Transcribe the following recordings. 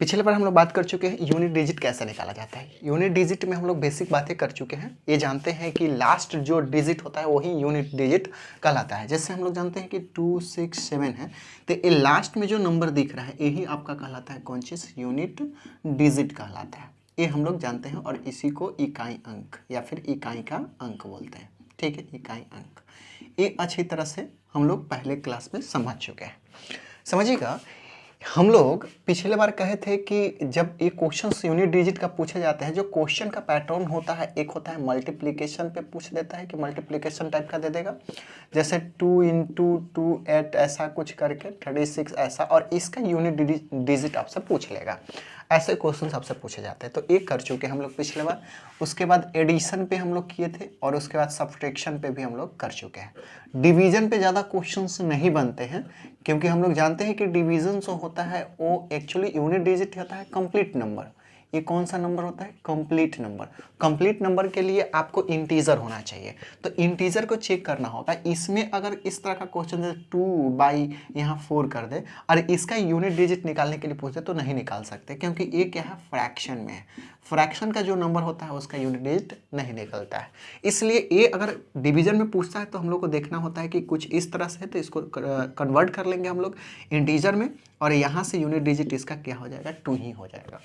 पिछले बार हम लोग बात कर चुके हैं यूनिट डिजिट कैसे निकाला जाता है। यूनिट डिजिट में हम लोग बेसिक बातें कर चुके हैं। ये जानते हैं कि लास्ट जो डिजिट होता है वही यूनिट डिजिट कहलाता है। जैसे हम लोग जानते हैं कि 2 6 7 है, तो ये लास्ट में जो नंबर दिख रहा है यही आपका कहलाता है कौन चीज़, यूनिट डिजिट कहलाता है। ये हम लोग जानते हैं और इसी को इकाई अंक या फिर इकाई का अंक बोलते हैं। ठीक है, इकाई अंक। ये अच्छी तरह से हम लोग पहले क्लास में समझ चुके हैं। समझिएगा, हम लोग पिछले बार कहे थे कि जब ये क्वेश्चन यूनिट डिजिट का पूछे जाते हैं, जो क्वेश्चन का पैटर्न होता है, एक होता है मल्टीप्लिकेशन पे पूछ देता है कि मल्टीप्लिकेशन टाइप का दे देगा, जैसे 2 × 2 8 ऐसा कुछ करके 36 ऐसा, और इसका यूनिट डिजिट आपसे पूछ लेगा। ऐसे क्वेश्चन आपसे पूछे जाते हैं। तो एक कर चुके हम लोग पिछले बार। उसके बाद एडिशन पे हम लोग किए थे और उसके बाद सब्ट्रैक्शन पे भी हम लोग कर चुके हैं। डिवीजन पे ज़्यादा क्वेश्चंस नहीं बनते हैं, क्योंकि हम लोग जानते हैं कि डिवीजन जो होता है वो एक्चुअली यूनिट डिजिट होता है कंप्लीट नंबर। ये कौन सा नंबर होता है, कंप्लीट नंबर। कंप्लीट नंबर के लिए आपको इंटीजर होना चाहिए, तो इंटीजर को चेक करना होगा। इसमें अगर इस तरह का क्वेश्चन है 2 बाई यहाँ 4 कर दे और इसका यूनिट डिजिट निकालने के लिए पूछे तो नहीं निकाल सकते, क्योंकि ये क्या है, फ्रैक्शन में है। फ्रैक्शन का जो नंबर होता है उसका यूनिट डिजिट नहीं निकलता है। इसलिए ये अगर डिवीजन में पूछता है तो हम लोग को देखना होता है कि कुछ इस तरह से है, तो इसको कन्वर्ट कर लेंगे हम लोग इंटीजर में, और यहाँ से यूनिट डिजिट इसका क्या हो जाएगा, 2 ही हो जाएगा।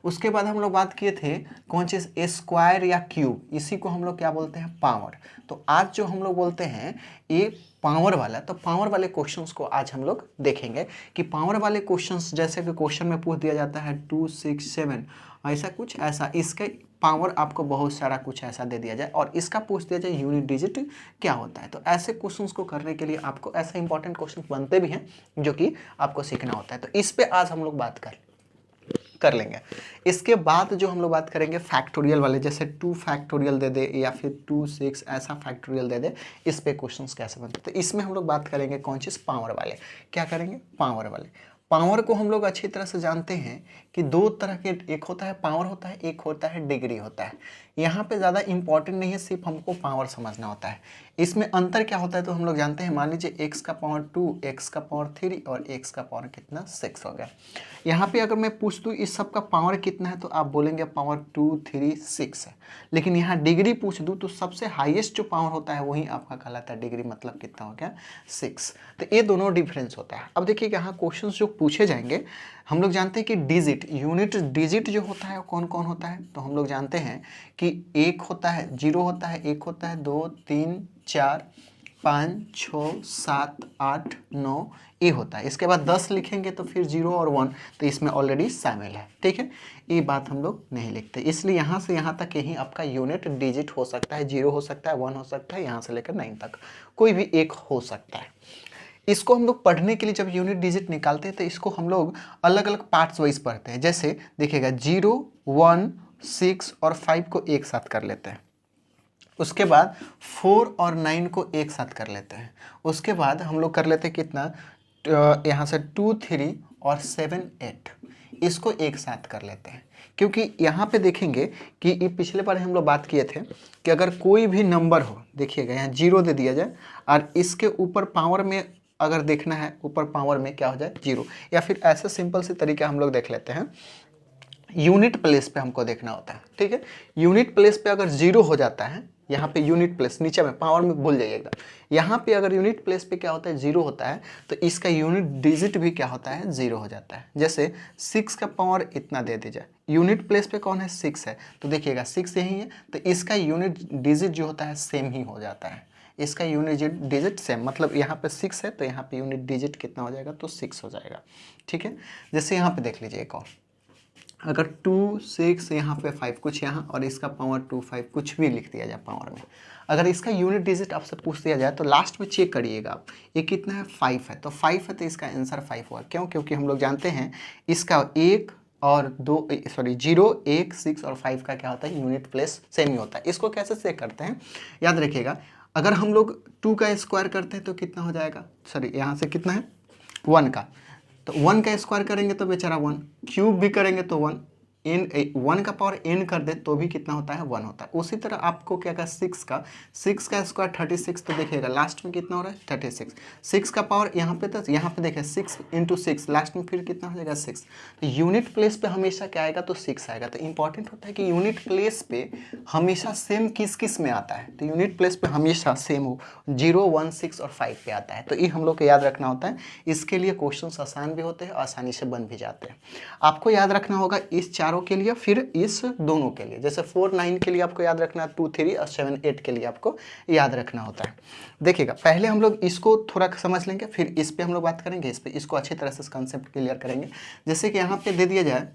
उसके बाद हम लोग बात किए थे कौन चीज़, स्क्वायर या क्यूब, इसी को हम लोग क्या बोलते हैं, पावर। तो आज जो हम लोग बोलते हैं ये पावर वाला, तो पावर वाले क्वेश्चंस को आज हम लोग देखेंगे कि पावर वाले क्वेश्चंस, जैसे कि क्वेश्चन में पूछ दिया जाता है 2 6 7 ऐसा कुछ ऐसा, इसके पावर आपको बहुत सारा कुछ ऐसा दे दिया जाए और इसका पूछ दिया जाए यूनिट डिजिट क्या होता है। तो ऐसे क्वेश्चंस को करने के लिए आपको ऐसे इंपॉर्टेंट क्वेश्चंस बनते भी हैं जो कि आपको सीखना होता है। तो इस पे आज हम लोग बात कर लेंगे। इसके बाद जो हम लोग बात करेंगे फैक्टोरियल वाले, जैसे 2 फैक्टोरियल दे दे या फिर 2 6 ऐसा फैक्टोरियल दे दे, इस पे क्वेश्चंस कैसे बनते हैं। तो इसमें हम लोग बात करेंगे कौन चीज़, पावर वाले। क्या करेंगे, पावर वाले। पावर को हम लोग अच्छी तरह से जानते हैं कि 2 तरह के, एक होता है पावर होता है, एक होता है डिग्री होता है। यहाँ पे ज़्यादा इंपॉर्टेंट नहीं है, सिर्फ हमको पावर समझना होता है। इसमें अंतर क्या होता है तो हम लोग जानते हैं, मान लीजिए x का पावर 2, x का पावर 3 और x का पावर कितना, 6 हो गया। यहाँ पे अगर मैं पूछ दूँ इस सब का पावर कितना है तो आप बोलेंगे पावर 2 3 6 है, लेकिन यहाँ डिग्री पूछ दूँ तो सबसे हाईएस्ट जो पावर होता है वही आपका कहलाता है डिग्री, मतलब कितना हो गया, 6। तो ये दोनों डिफरेंस होता है। अब देखिए यहाँ क्वेश्चन जो पूछे जाएंगे, हम लोग जानते हैं कि डिजिट, यूनिट डिजिट जो होता है वो कौन कौन होता है, तो हम लोग जानते हैं कि 1 होता है, 0 होता है, 1 होता है, 2 3 4 5 6 7 8 9 ये होता है। इसके बाद 10 लिखेंगे तो फिर 0 और 1, तो इसमें ऑलरेडी शामिल है। ठीक है, ये बात हम लोग नहीं लिखते, इसलिए यहाँ से यहाँ तक यही आपका यूनिट डिजिट हो सकता है। 0 हो सकता है, 1 हो सकता है, यहाँ से लेकर 9 तक कोई भी एक हो सकता है। इसको हम लोग पढ़ने के लिए जब यूनिट डिजिट निकालते हैं तो इसको हम लोग अलग अलग पार्ट्स वाइज पढ़ते हैं। जैसे देखिएगा 0 1 6 और 5 को एक साथ कर लेते हैं, उसके बाद 4 और 9 को एक साथ कर लेते हैं, उसके बाद हम लोग कर लेते हैं कितना, यहाँ से 2 3 और 7 8 इसको एक साथ कर लेते हैं। क्योंकि यहाँ पे देखेंगे कि ये पिछले बार हम लोग बात किए थे कि अगर कोई भी नंबर हो, देखिएगा यहाँ 0 दे दिया जाए और इसके ऊपर पावर में अगर देखना है, ऊपर पावर में क्या हो जाए, 0, या फिर ऐसा सिंपल से तरीका हम लोग देख लेते हैं, यूनिट प्लेस पे हमको देखना होता है। ठीक है, यूनिट प्लेस पे अगर 0 हो जाता है, यहाँ पे यूनिट प्लेस नीचे में पावर में भूल जाइएगा, यहाँ पे अगर यूनिट प्लेस पे क्या होता है, 0 होता है, तो इसका यूनिट डिजिट भी क्या होता है, 0 हो जाता है। जैसे 6 का पावर इतना दे दीजिए, यूनिट प्लेस पे कौन है, 6 है, तो देखिएगा 6 यही है, तो इसका यूनिट डिजिट जो होता है सेम ही हो जाता है। इसका यूनिट डिजिट सेम, मतलब यहाँ पे 6 है तो यहाँ पे यूनिट डिजिट कितना हो जाएगा, तो 6 हो जाएगा। ठीक है, जैसे यहाँ पे देख लीजिए एक और, अगर 2 6 यहाँ पे 5 कुछ यहाँ और इसका पावर 2 5 कुछ भी लिख दिया जाए पावर में, अगर इसका यूनिट डिजिट आपसे पूछ दिया जाए तो लास्ट में चेक करिएगा आप, ये कितना है, 5 है, तो 5 है तो इसका आंसर 5 हुआ। क्यों, क्योंकि हम लोग जानते हैं इसका 1 और 2 0 1 6 और 5 का क्या होता है, यूनिट प्लेस सेम ही होता है। इसको कैसे चेक करते हैं, याद रखिएगा, अगर हम लोग 2 का स्क्वायर करते हैं तो कितना हो जाएगा, यहाँ से कितना है, 1 का, तो 1 का स्क्वायर करेंगे तो बेचारा 1, क्यूब भी करेंगे तो 1, n 1 का पावर n कर दे तो भी कितना होता है 1 होता है। उसी तरह आपको क्या कहा 6 का स्क्वायर 36, तो देखिएगा लास्ट में कितना हो रहा है 36। 6 का पावर यहाँ पे, तो यहाँ पे देखिए 6 × 6 लास्ट में फिर कितना हो जाएगा 6। तो यूनिट प्लेस पे हमेशा क्या आएगा तो 6 आएगा। तो इंपॉर्टेंट होता है कि यूनिट प्लेस पे हमेशा सेम किस में आता है, तो यूनिट प्लेस पे हमेशा सेम हो 0, 1, 6 और 5 पे आता है। तो ये हम लोग को याद रखना होता है। इसके लिए क्वेश्चंस आसान भी होते हैं, आसानी से बन भी जाते हैं। आपको याद रखना होगा इस चारों के लिए, फिर इस दोनों के लिए। जैसे 4, 9 के लिए आपको याद रखना है, 2, 3 और 7, 8 के लिए आपको याद रखना होता है। देखिएगा पहले हम लोग इसको थोड़ा समझ लेंगे, फिर इस पे हम लोग बात करेंगे, इस पे इसको अच्छी तरह से कंसेप्ट क्लियर करेंगे। जैसे कि यहाँ पे दे दिया जाए,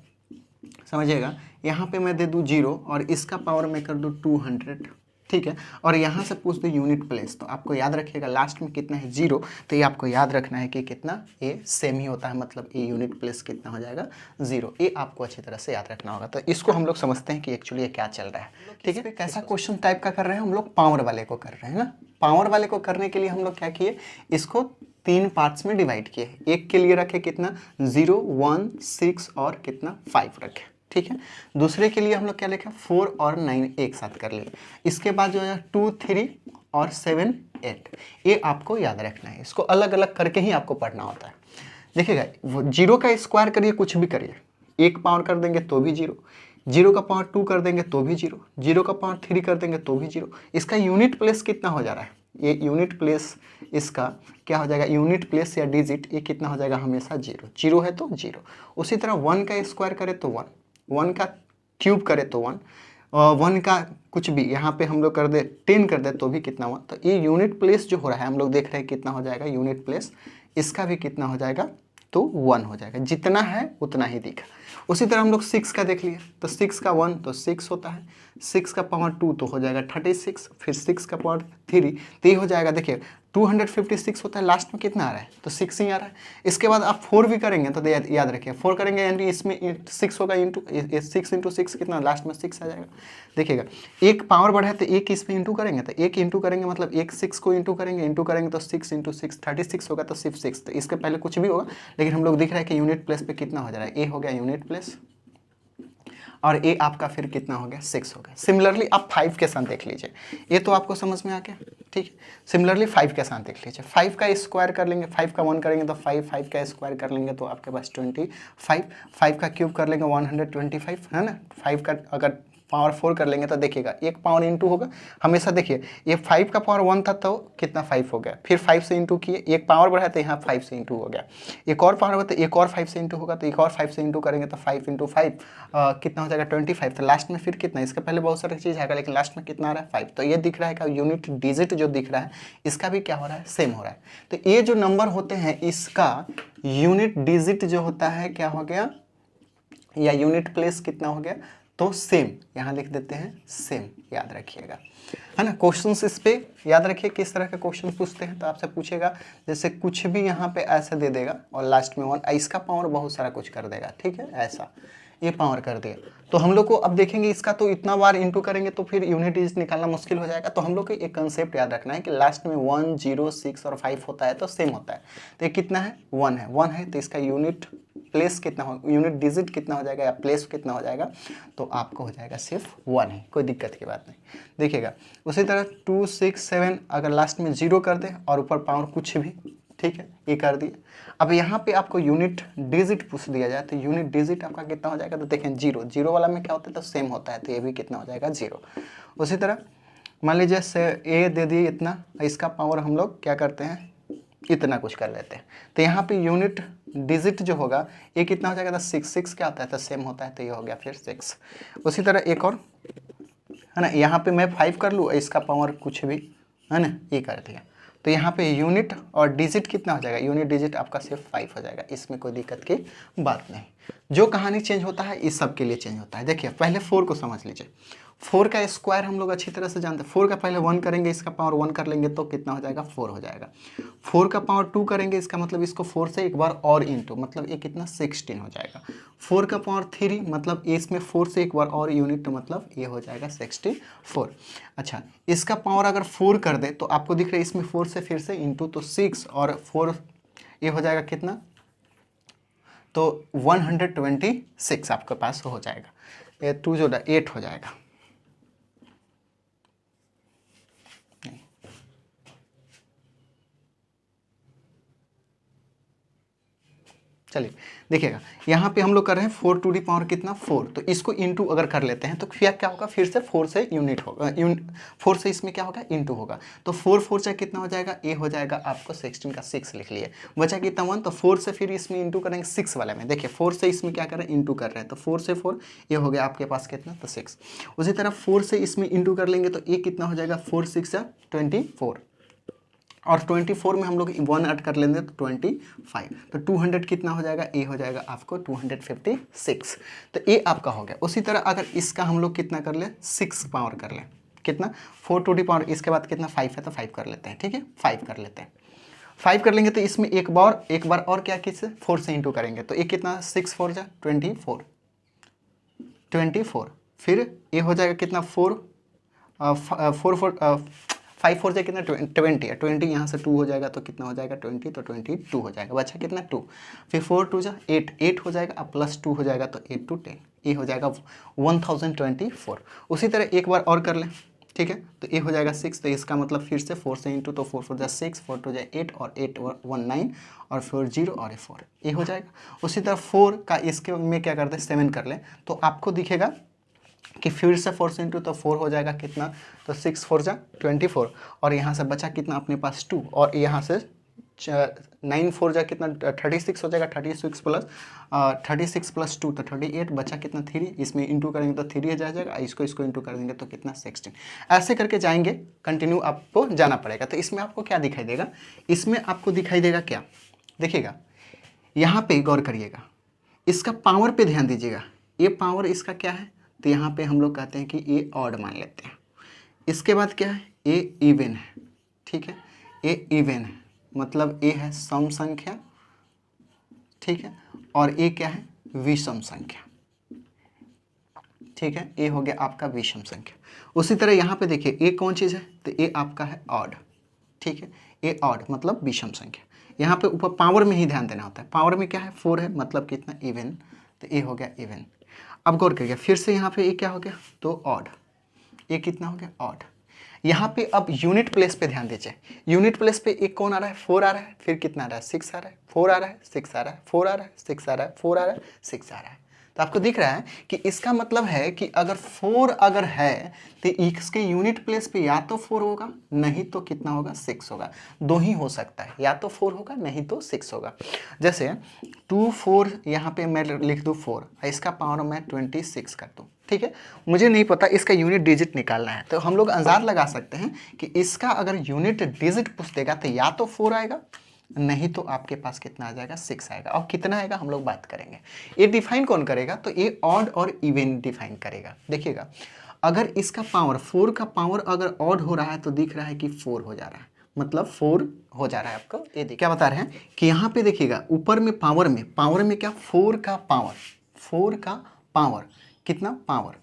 समझिएगा यहाँ पे मैं दे दूँ 0 और इसका पावर मैं कर दूँ 200, ठीक है, और यहाँ से पूछ दो यूनिट प्लेस, तो आपको याद रखिएगा लास्ट में कितना है 0, तो ये आपको याद रखना है कि कितना ये सेम ही होता है, मतलब ये यूनिट प्लेस कितना हो जाएगा 0। ये आपको अच्छी तरह से याद रखना होगा। तो इसको हम लोग समझते हैं कि एक्चुअली ये क्या चल रहा है, ठीक है। कैसा क्वेश्चन टाइप का कर रहे हैं हम लोग, पावर वाले को कर रहे हैं ना। पावर वाले को करने के लिए हम लोग क्या किए, इसको 3 पार्ट्स में डिवाइड किए। एक के लिए रखे कितना 0, 1, 6 और कितना 5 रखे, ठीक है। दूसरे के लिए हम लोग क्या लिखा 4 और 9 एक साथ कर लिए। इसके बाद जो है 2, 3 और 7, 8, ये आपको याद रखना है। इसको अलग अलग करके ही आपको पढ़ना होता है। देखिएगा वो 0 का स्क्वायर करिए, कुछ भी करिए, 1 पावर कर देंगे तो भी 0, 0 का पावर 2 कर देंगे तो भी 0, 0 का पावर 3 कर देंगे तो भी 0। इसका यूनिट प्लेस कितना हो जा रहा है, ये यूनिट प्लेस इसका क्या हो जाएगा, यूनिट प्लेस या डिजिट ये कितना हो जाएगा हमेशा 0, 0 है तो 0। उसी तरह 1 का स्क्वायर करे तो 1, 1 का क्यूब करे तो 1, 1 का कुछ भी यहाँ पे हम लोग कर दे 10 कर दे तो भी कितना 1। तो ये यूनिट प्लेस जो हो रहा है हम लोग देख रहे हैं कितना हो जाएगा यूनिट प्लेस, इसका भी कितना हो जाएगा तो 1 हो जाएगा, जितना है उतना ही दिखा। उसी तरह हम लोग 6 का देख लिए, तो 6 का 1 तो 6 होता है, 6 का पावर 2 तो हो जाएगा 36, फिर 6 का पावर 3 तो ये हो जाएगा, देखिए 256 होता है, लास्ट में कितना आ रहा है तो 6 ही आ रहा है। इसके बाद आप 4 भी करेंगे तो याद रखिए 4 करेंगे यानी इसमें 6 होगा, इंटू 6 × 6 कितना, लास्ट में 6 आ जाएगा। देखिएगा एक पावर बढ़ा है तो एक इस पर इंटू करेंगे, तो एक इंटू करेंगे मतलब एक 6 को इंटू करेंगे तो 6 × 6 36 होगा, तो सिर्फ 6, तो इसके पहले कुछ भी होगा, लेकिन हम लोग दिख रहा है कि यूनिट प्लेस पे कितना हो जा रहा है, ए हो गया यूनिट प्लेस और ए आपका फिर कितना हो गया 6 हो गया। सिमिलरली आप 5 के साथ देख लीजिए, ये तो आपको समझ में आ गया, ठीक है। सिमिलरली 5 के साथ देख लीजिए, 5 का स्क्वायर कर लेंगे, 5 का 1 करेंगे तो 5, 5 का स्क्वायर कर लेंगे तो आपके पास 25, 5 का क्यूब कर लेंगे 125 है ना। 5 का अगर पावर 4 कर लेंगे तो देखिएगा एक पावर इंटू होगा हमेशा। देखिए ये 5 का पावर 1 था तो कितना 5 हो गया, फिर 5 से इंटू किए, एक पावर बढ़ा तो यहाँ 5 से इंटू हो गया, एक और पावर होगा तो एक और 5 से इंटू होगा, तो एक और 5 से इंटू करेंगे तो 5 × 5 कितना हो जाएगा 25। तो लास्ट में फिर कितना, इसके पहले बहुत सारी चीज़ आएगा लेकिन लास्ट में कितना आ रहा है 5। तो ये दिख रहा है कि यूनिट डिजिट जो दिख रहा है इसका भी क्या हो रहा है सेम हो रहा है। तो ये जो नंबर होते हैं इसका यूनिट डिजिट जो होता है क्या हो गया, या यूनिट प्लेस कितना हो गया तो सेम, यहाँ लिख देते हैं सेम, याद रखिएगा है ना। क्वेश्चंस इस पे याद रखिए किस तरह के क्वेश्चन पूछते हैं, तो आपसे पूछेगा जैसे कुछ भी यहाँ पे ऐसा दे देगा और लास्ट में 1, इसका पावर बहुत सारा कुछ कर देगा, ठीक है, ऐसा ये पावर कर दिया। तो हम लोग को अब देखेंगे इसका तो इतना बार इंटू करेंगे तो फिर यूनिट डिजिट निकालना मुश्किल हो जाएगा। तो हम लोग को एक कंसेप्ट याद रखना है कि लास्ट में 1, 0, 6 और 5 होता है तो सेम होता है। तो ये कितना है 1 है, 1 है तो इसका यूनिट प्लेस कितना हो, यूनिट डिजिट कितना हो जाएगा या प्लेस कितना हो जाएगा, तो आपको हो जाएगा सिर्फ 1 है, कोई दिक्कत की बात नहीं। देखिएगा उसी तरह 2, 6, 7 अगर लास्ट में 0 कर दे और ऊपर पावर कुछ भी, ठीक है, ये कर दिए। अब यहाँ पे आपको यूनिट डिजिट पूछ दिया जाए तो यूनिट डिजिट आपका कितना हो जाएगा, तो देखें 0, 0 वाला में क्या होता है तो सेम होता है, तो ये भी कितना हो जाएगा 0। उसी तरह मान लीजिए से ए दे दिए इतना, इसका पावर हम लोग क्या करते हैं इतना कुछ कर लेते हैं, तो यहाँ पे यूनिट डिजिट जो होगा ये कितना हो जाएगा तो 6, 6 क्या होता है तो सेम होता है, तो ये हो गया फिर 6। उसी तरह एक और है ना, यहाँ पे मैं 5 कर लूँ, इसका पावर कुछ भी है ना, ये कर दिया, तो यहाँ पे यूनिट और डिजिट कितना हो जाएगा, यूनिट डिजिट आपका सिर्फ 5 हो जाएगा, इसमें कोई दिक्कत की बात नहीं। जो कहानी चेंज होता है इस सब के लिए चेंज होता है। देखिए पहले 4 को समझ लीजिए, 4 का स्क्वायर हम लोग अच्छी तरह से जानते हैं, 4 का पहले 1 करेंगे, इसका पावर 1 कर लेंगे तो कितना हो जाएगा 4 हो जाएगा। 4 का पावर 2 करेंगे, इसका मतलब इसको 4 से एक बार और इंटू, मतलब ये कितना 16 हो जाएगा। 4 का पावर 3 मतलब इसमें 4 से एक बार और यूनिट, तो मतलब ये हो जाएगा 64। अच्छा इसका पावर अगर 4 कर दे तो आपको दिख रहा है इसमें 4 से फिर से इंटू, तो 6 और 4 ये हो जाएगा कितना, तो 126 आपके पास हो जाएगा, ये 2 जो 8 हो जाएगा। चलिए देखिएगा, यहाँ पे हम लोग कर रहे हैं 4 टू दी पावर कितना 4, तो इसको इंटू अगर कर लेते हैं तो फिर क्या होगा, फिर से 4 से यूनिट होगा, 4 से इसमें क्या होगा इंटू होगा, तो 4 4 से कितना हो जाएगा, ए हो जाएगा आपको 16 का 6 लिख लिए, बचा कितना 1, तो 4 से फिर इसमें इंटू करेंगे 6 वाले में, देखिए 4 से इसमें क्या कर रहे हैं इंटू कर रहे हैं, तो 4 से 4 ये हो गया आपके पास कितना, तो 6। उसी तरह 4 से इसमें इंटू कर लेंगे तो ये कितना हो जाएगा, 4 6 या 24, और 24 में हम लोग 1 ऐड कर लेंगे तो 25, तो 200 कितना हो जाएगा, ए हो जाएगा आपको 256, तो ए आपका हो गया। उसी तरह अगर इसका हम लोग कितना कर ले, 6 पावर कर ले, कितना 4 टू दी पावर, इसके बाद कितना 5 है तो 5 कर लेते हैं, ठीक है 5 कर लेते हैं, 5 कर लेंगे तो इसमें एक बार और क्या किससे 4 से इंटू करेंगे, तो ये कितना 6 4 जा 24, फिर ये हो जाएगा कितना 5 4 से कितना 20 है, 20 यहाँ से 2 हो जाएगा तो कितना हो जाएगा 20, तो 22 हो जाएगा, बचा कितना 2, फिर 4 2 जा 8 हो जाएगा, अब प्लस 2 हो जाएगा तो 8 2 10, ये हो जाएगा 1024। उसी तरह एक बार और कर लें, ठीक है, तो ये हो जाएगा 6, तो इसका मतलब फिर से 4 से इंटू, तो 4 4 जा 6, 4 2 जा 8 और 8 1 9 और 4 0 और 4, ये हो जाएगा। उसी तरह 4 का इसके में क्या करते हैं 7 कर लें, तो आपको दिखेगा कि फिर से 4 से इंटू तो 4 हो जाएगा कितना, तो 6 4 जा 24, और यहाँ से बचा कितना अपने पास 2, और यहाँ से 9 4 जा कितना 36 हो जाएगा, 36 प्लस 2 तो 38, बचा कितना 3, इसमें इंटू करेंगे तो 3 आ जाएगा, इसको इंटू कर देंगे तो कितना 16, ऐसे करके जाएंगे, कंटिन्यू आपको जाना पड़ेगा। तो इसमें आपको क्या दिखाई देगा, इसमें आपको दिखाई देगा क्या, देखिएगा यहाँ पे गौर करिएगा, इसका पावर पे ध्यान दीजिएगा, ये पावर इसका क्या है, तो यहाँ पे हम लोग कहते हैं कि ये ऑड मान लेते हैं। इसके बाद क्या है, ये इवन है, ठीक है, ये इवन है, मतलब ये है सम संख्या, ठीक है, और ये क्या है विषम संख्या, ठीक है, ये हो गया आपका विषम संख्या। उसी तरह यहाँ पे देखिए ये कौन चीज़ है, तो ये आपका है ऑड, ठीक है, ये ऑड मतलब विषम संख्या। यहाँ पे ऊपर पावर में ही ध्यान देना होता है, पावर में क्या है 4 है, मतलब कितना इवन, तो ये हो गया इवन। अब गौर करिए फिर से यहाँ पे ये क्या हो गया, तो ऑड, ये कितना हो गया ऑड। यहाँ पे अब यूनिट प्लेस पे ध्यान दीजिए, यूनिट प्लेस पे एक कौन आ रहा है 4 आ रहा है, फिर कितना आ रहा है 6 आ रहा है, 4 आ रहा है 6 आ रहा है, 4 आ रहा है 6 आ रहा है, 4 आ रहा है 6 आ रहा है। तो आपको दिख रहा है कि इसका मतलब है कि अगर 4 अगर है तो इसके यूनिट प्लेस पे या तो 4 होगा, नहीं तो कितना होगा 6 होगा, दो ही हो सकता है, या तो 4 होगा नहीं तो 6 होगा। जैसे 2 4 यहाँ पे मैं लिख दूँ 4, इसका पावर मैं 26 कर दूँ, ठीक है, मुझे नहीं पता इसका यूनिट डिजिट निकालना है, तो हम लोग अंदाज लगा सकते हैं कि इसका अगर यूनिट डिजिट पूछ देगा तो या तो 4 आएगा, नहीं तो आपके पास कितना आ जाएगा 6 आएगा। और कितना आएगा हम लोग बात करेंगे। ये डिफाइन कौन करेगा, तो ये ऑड और इवन डिफाइन करेगा। देखिएगा अगर इसका पावर 4 का पावर अगर ऑड हो रहा है तो दिख रहा है कि 4 हो जा रहा है, मतलब 4 हो जा रहा है आपको। ये क्या बता रहे हैं कि यहाँ पे देखिएगा ऊपर में पावर में क्या 4 का पावर कितना पावर,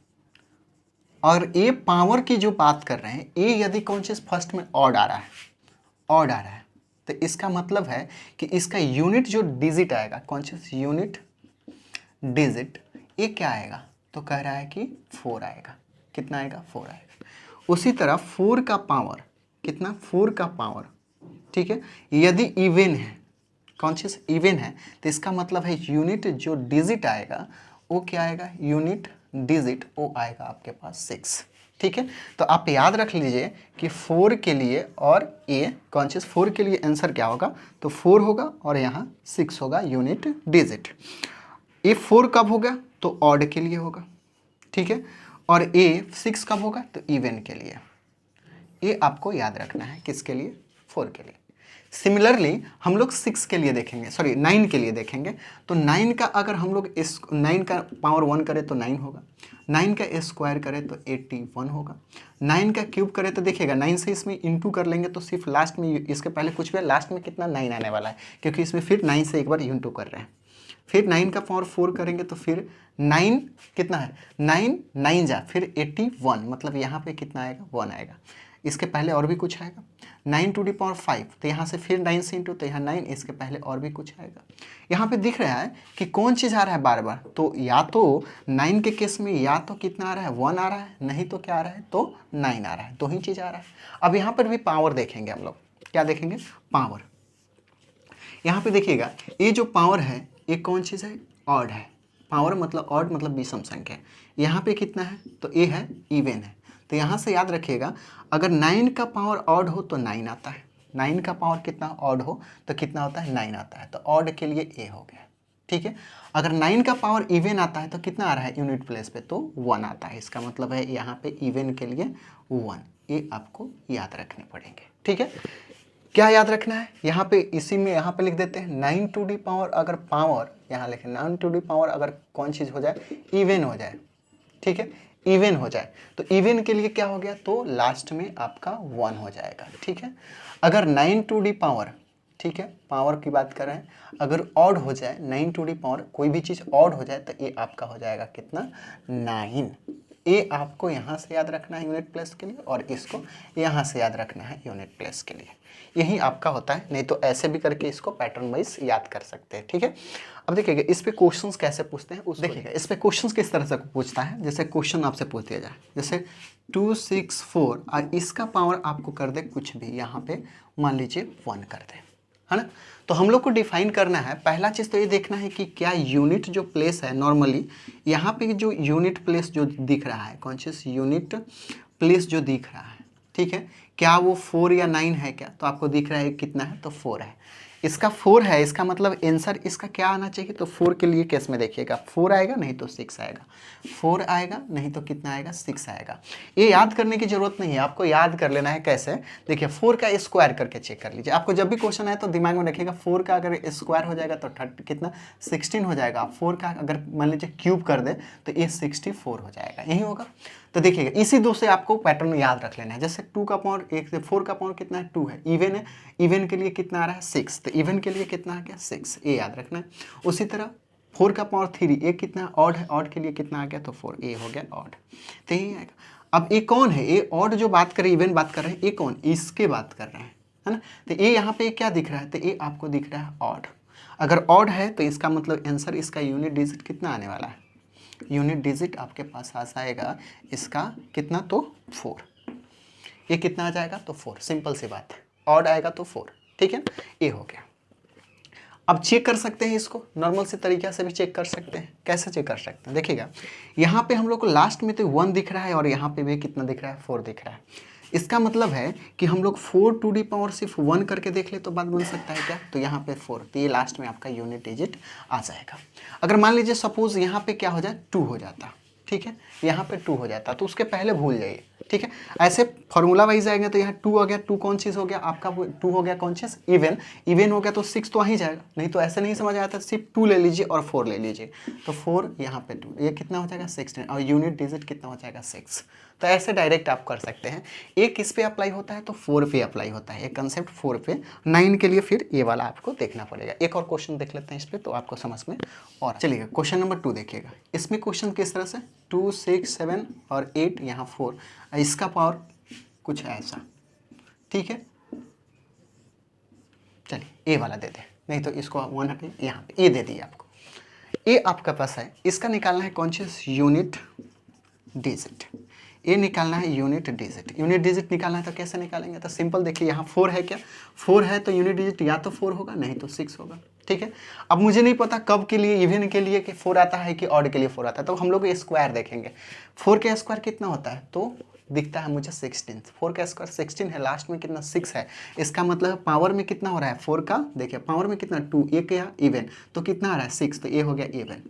और ये पावर की जो बात कर रहे हैं ये यदि कौन चीज फर्स्ट में ऑड आ रहा है तो इसका मतलब है कि इसका यूनिट जो डिजिट आएगा, कौन सी यूनिट डिजिट, ये क्या आएगा, तो कह रहा है कि 4 आएगा। कितना आएगा 4 आएगा। उसी तरह 4 का पावर कितना 4 का पावर, ठीक है, यदि इवन है, कौन चीज इवन है, तो इसका मतलब है यूनिट जो डिजिट आएगा वो क्या आएगा, यूनिट डिजिट वो आएगा आपके पास 6। ठीक है, तो आप याद रख लीजिए कि 4 के लिए और ये कौन चीज 4 के लिए आंसर क्या होगा, तो 4 होगा और यहाँ 6 होगा यूनिट डिजिट। ये 4 कब होगा, तो ऑड के लिए होगा, ठीक है, और ये 6 कब होगा, तो इवन के लिए। ये आपको याद रखना है, किसके लिए, 4 के लिए। सिमिलरली हम लोग 6 के लिए देखेंगे, सॉरी 9 के लिए देखेंगे। तो 9 का अगर हम लोग इस 9 का पावर 1 करें तो 9 होगा, 9 का स्क्वायर करें तो 81 होगा, 9 का क्यूब करें तो देखिएगा 9 से इसमें इंटू कर लेंगे तो सिर्फ लास्ट में, इसके पहले कुछ भी, लास्ट में कितना 9 आने वाला है, क्योंकि इसमें फिर 9 से एक बार इंटू कर रहे हैं। फिर 9 का पावर 4 करेंगे तो फिर 9 कितना है, 9 9 जा फिर 81, मतलब यहाँ पे कितना आएगा 1 आएगा। इसके पहले और भी कुछ आएगा, 9 टू दी पावर 5, तो यहाँ से फिर 9 से इंटू, तो यहाँ 9, इसके पहले और भी कुछ आएगा। यहाँ पे दिख रहा है कि कौन चीज़ आ रहा है बार बार, तो या तो 9 के केस में या तो कितना आ रहा है 1 आ रहा है, नहीं तो क्या आ रहा है तो 9 आ रहा है, दो ही चीज़ आ रहा है। अब यहाँ पर भी पावर देखेंगे हम लोग, क्या देखेंगे पावर। यहाँ पे देखिएगा ये जो पावर है ये कौन चीज़ है, ऑड है। पावर मतलब ऑड मतलब विषम संख्या। यहाँ पे कितना है तो ये है इवन है। तो यहाँ से याद रखिएगा अगर 9 का पावर ऑड हो तो 9 आता है, 9 का पावर कितना ऑड हो तो कितना होता है 9 आता है, तो ऑड के लिए ए हो गया। ठीक है, अगर 9 का पावर इवन आता है तो कितना आ रहा है यूनिट प्लेस पे तो 1 आता है। इसका मतलब है यहाँ पे इवन के लिए 1, ये आपको याद रखने पड़ेंगे। ठीक है, क्या याद रखना है यहाँ पे, इसी में यहाँ पे लिख देते हैं 9 टू दी पावर, अगर पावर यहाँ लिखें 9 टू दी पावर अगर कौन चीज़ हो जाए इवन हो जाए। ठीक है, इवन हो जाए तो इवन के लिए क्या हो गया तो लास्ट में आपका 1 हो जाएगा। ठीक है, अगर 9 टू दी पावर, ठीक है पावर की बात कर रहे हैं, अगर ऑड हो जाए 9 टू दी पावर कोई भी चीज़ ऑड हो जाए तो ये आपका हो जाएगा कितना 9। ये आपको यहाँ से याद रखना है यूनिट प्लेस के लिए, और इसको यहाँ से याद रखना है यूनिट प्लेस के लिए। यही आपका होता है, नहीं तो ऐसे भी करके इसको पैटर्न वाइज याद कर सकते हैं। ठीक है, अब देखिएगा इस पे क्वेश्चंस कैसे पूछते हैं उस देखिएगा इस पे क्वेश्चंस किस तरह से पूछता है। जैसे क्वेश्चन आपसे पूछ दिया जाए जैसे 264 और इसका पावर आपको कर दे कुछ भी, यहाँ पे मान लीजिए 1 कर दे, है ना। तो हम लोग को डिफाइन करना है, पहला चीज़ तो ये देखना है कि क्या यूनिट जो प्लेस है नॉर्मली यहाँ पे जो यूनिट प्लेस जो दिख रहा है, कौन चीज़ यूनिट प्लेस जो दिख रहा है, ठीक है, क्या वो 4 या 9 है क्या, तो आपको दिख रहा है कितना है तो 4 है। इसका 4 है, इसका मतलब आंसर इसका क्या आना चाहिए तो 4 के लिए केस में देखिएगा 4 आएगा नहीं तो 6 आएगा, 4 आएगा नहीं तो कितना आएगा 6 आएगा। ये याद करने की जरूरत नहीं है, आपको याद कर लेना है कैसे, देखिए 4 का स्क्वायर करके चेक कर लीजिए। आपको जब भी क्वेश्चन है तो दिमाग में रखिएगा 4 का अगर स्क्वायर हो जाएगा तो कितना 16 हो जाएगा, 4 का अगर मान लीजिए क्यूब कर दे तो ये 64 हो जाएगा, यही होगा। तो देखिएगा इसी दो से आपको पैटर्न याद रख लेना है। जैसे 2 का पावर 1 से 4 का पावर कितना है 2 है, इवन है, इवन के लिए कितना आ रहा है 6, तो इवन के लिए कितना आ गया 6, ये याद रखना है। उसी तरह 4 का पावर 3 ये कितना ऑड है, ऑड के लिए कितना आ गया तो 4, ये हो गया ऑड, तो यही आएगा। अब ये कौन है, ये ऑड जो बात कर रहे हैं इवन बात कर रहे हैं, ये कौन इसके बात कर रहे हैं, है ना। तो ये यहाँ पे क्या दिख रहा है तो ये आपको दिख रहा है ऑड। अगर ऑड है तो इसका मतलब आंसर इसका यूनिट डिजिट कितना आने वाला है, यूनिट डिजिट आपके पास आ जाएगा इसका कितना तो 4, ये कितना आ जाएगा तो 4, सिंपल सी बात है, ऑड आएगा तो 4, ठीक है, ये हो गया। अब चेक कर सकते हैं इसको, नॉर्मल से तरीक़ा से भी चेक कर सकते हैं। कैसे चेक कर सकते हैं, देखिएगा यहाँ पे हम लोग को लास्ट में तो 1 दिख रहा है और यहाँ पे भी कितना दिख रहा है 4 दिख रहा है। इसका मतलब है कि हम लोग 4 टू दी पावर सिर्फ 1 करके देख ले तो बात बन सकता है क्या, तो यहाँ पे 4, तो ये लास्ट में आपका यूनिट डिजिट आ जाएगा। अगर मान लीजिए सपोज यहाँ पे क्या हो जाए 2 हो जाता, ठीक है, यहाँ पे 2 हो जाता तो उसके पहले भूल जाइए, ठीक है। ऐसे फॉर्मूला वाइज आएंगे तो यहाँ 2 हो गया, 2 कौन चीज़ हो गया आपका 2 हो गया कौन चीज़ इवन, इवन हो गया तो 6 तो आ ही जाएगा, नहीं तो ऐसे नहीं समझ आता, सिर्फ 2 ले लीजिए और 4 ले लीजिए, तो 4 यहाँ पे 2, ये कितना हो जाएगा 16 और यूनिट डिजिट कितना हो जाएगा 6। तो ऐसे डायरेक्ट आप कर सकते हैं। एक किस पे अप्लाई होता है तो 4 पे अप्लाई होता है, एक कंसेप्ट 4 पे, 9 के लिए फिर ये वाला आपको देखना पड़ेगा। एक और क्वेश्चन देख लेते हैं इस पे तो आपको समझ में और चलिएगा। क्वेश्चन नंबर 2 देखिएगा, इसमें क्वेश्चन किस तरह से 2, 6, 7 और 8 यहाँ 4, इसका पावर कुछ ऐसा, ठीक है, चलिए ये वाला दे दे, नहीं तो इसको 1 हटे, यहाँ पे ये दे दिए आपको, ये आपका पास है। इसका निकालना है कौन चीज़ यूनिट डिजिट, ये निकालना है यूनिट डिजिट। यूनिट डिजिट निकालना है तो कैसे निकालेंगे, तो सिंपल देखिए यहाँ 4 है, क्या 4 है तो यूनिट डिजिट या तो 4 होगा नहीं तो 6 होगा, ठीक है। अब मुझे नहीं पता कब के लिए, इवन के लिए कि 4 आता है कि ऑड के लिए 4 आता है, तो हम लोग स्क्वायर देखेंगे। 4 का स्क्वायर कितना होता है तो दिखता है मुझे 16, 4 का स्क्वायर 16 है, लास्ट में कितना 6 है, इसका मतलब पावर में कितना हो रहा है 4 का, देखिए पावर में कितना 2, एक या इवन तो कितना आ रहा है 6, तो ये हो गया इवन,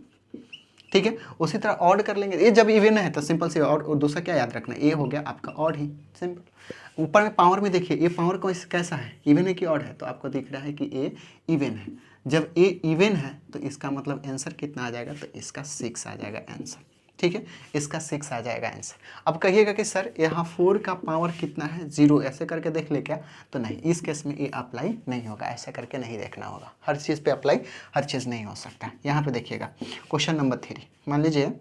ठीक है। उसी तरह ऑड कर लेंगे, ये जब इवन है तो सिंपल से ऑड, और दूसरा क्या याद रखना है, ये हो गया आपका ऑड ही, सिंपल। ऊपर में पावर में देखिए ये पावर कैसा है, इवन है कि ऑड है, तो आपको दिख रहा है कि ये इवन है। जब ये इवन है तो इसका मतलब आंसर कितना आ जाएगा तो इसका 6 आ जाएगा आंसर, ठीक है, इसका 6 आ जाएगा आंसर। अब कहिएगा कि सर यहाँ 4 का पावर कितना है 0, ऐसे करके देख ले क्या, तो नहीं, इस केस में ये अप्लाई नहीं होगा, ऐसे करके नहीं देखना होगा, हर चीज़ पे अप्लाई हर चीज़ नहीं हो सकता। यहाँ पे देखिएगा क्वेश्चन नंबर 3, मान लीजिए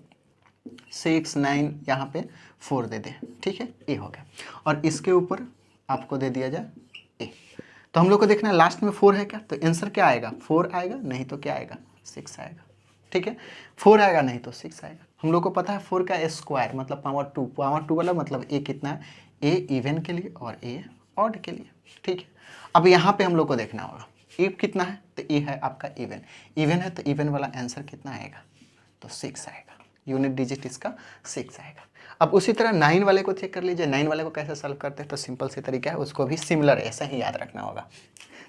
6 9 यहाँ पे 4 दे दे, ठीक है, ए हो गया। और इसके ऊपर आपको दे दिया जाए ए। तो हम लोग को देखना है लास्ट में 4 है क्या, तो आंसर क्या आएगा, 4 आएगा, नहीं तो क्या आएगा, 6 आएगा, ठीक है। 4 आएगा नहीं तो 6 आएगा। हम लोग को पता है 4 का स्क्वायर मतलब पावर 2, पावर 2 वाला मतलब ए कितना है, ए इवन के लिए और ए ऑड के लिए, ठीक है। अब यहाँ पे हम लोग को देखना होगा ए कितना है, तो ए है आपका इवन, इवन है तो इवन वाला आंसर कितना आएगा, तो 6 आएगा, यूनिट डिजिट इसका 6 आएगा। अब उसी तरह 9 वाले को चेक कर लीजिए, 9 वाले को कैसे सॉल्व करते हैं, तो सिंपल से तरीका है, उसको भी सिमिलर ऐसा ही याद रखना होगा।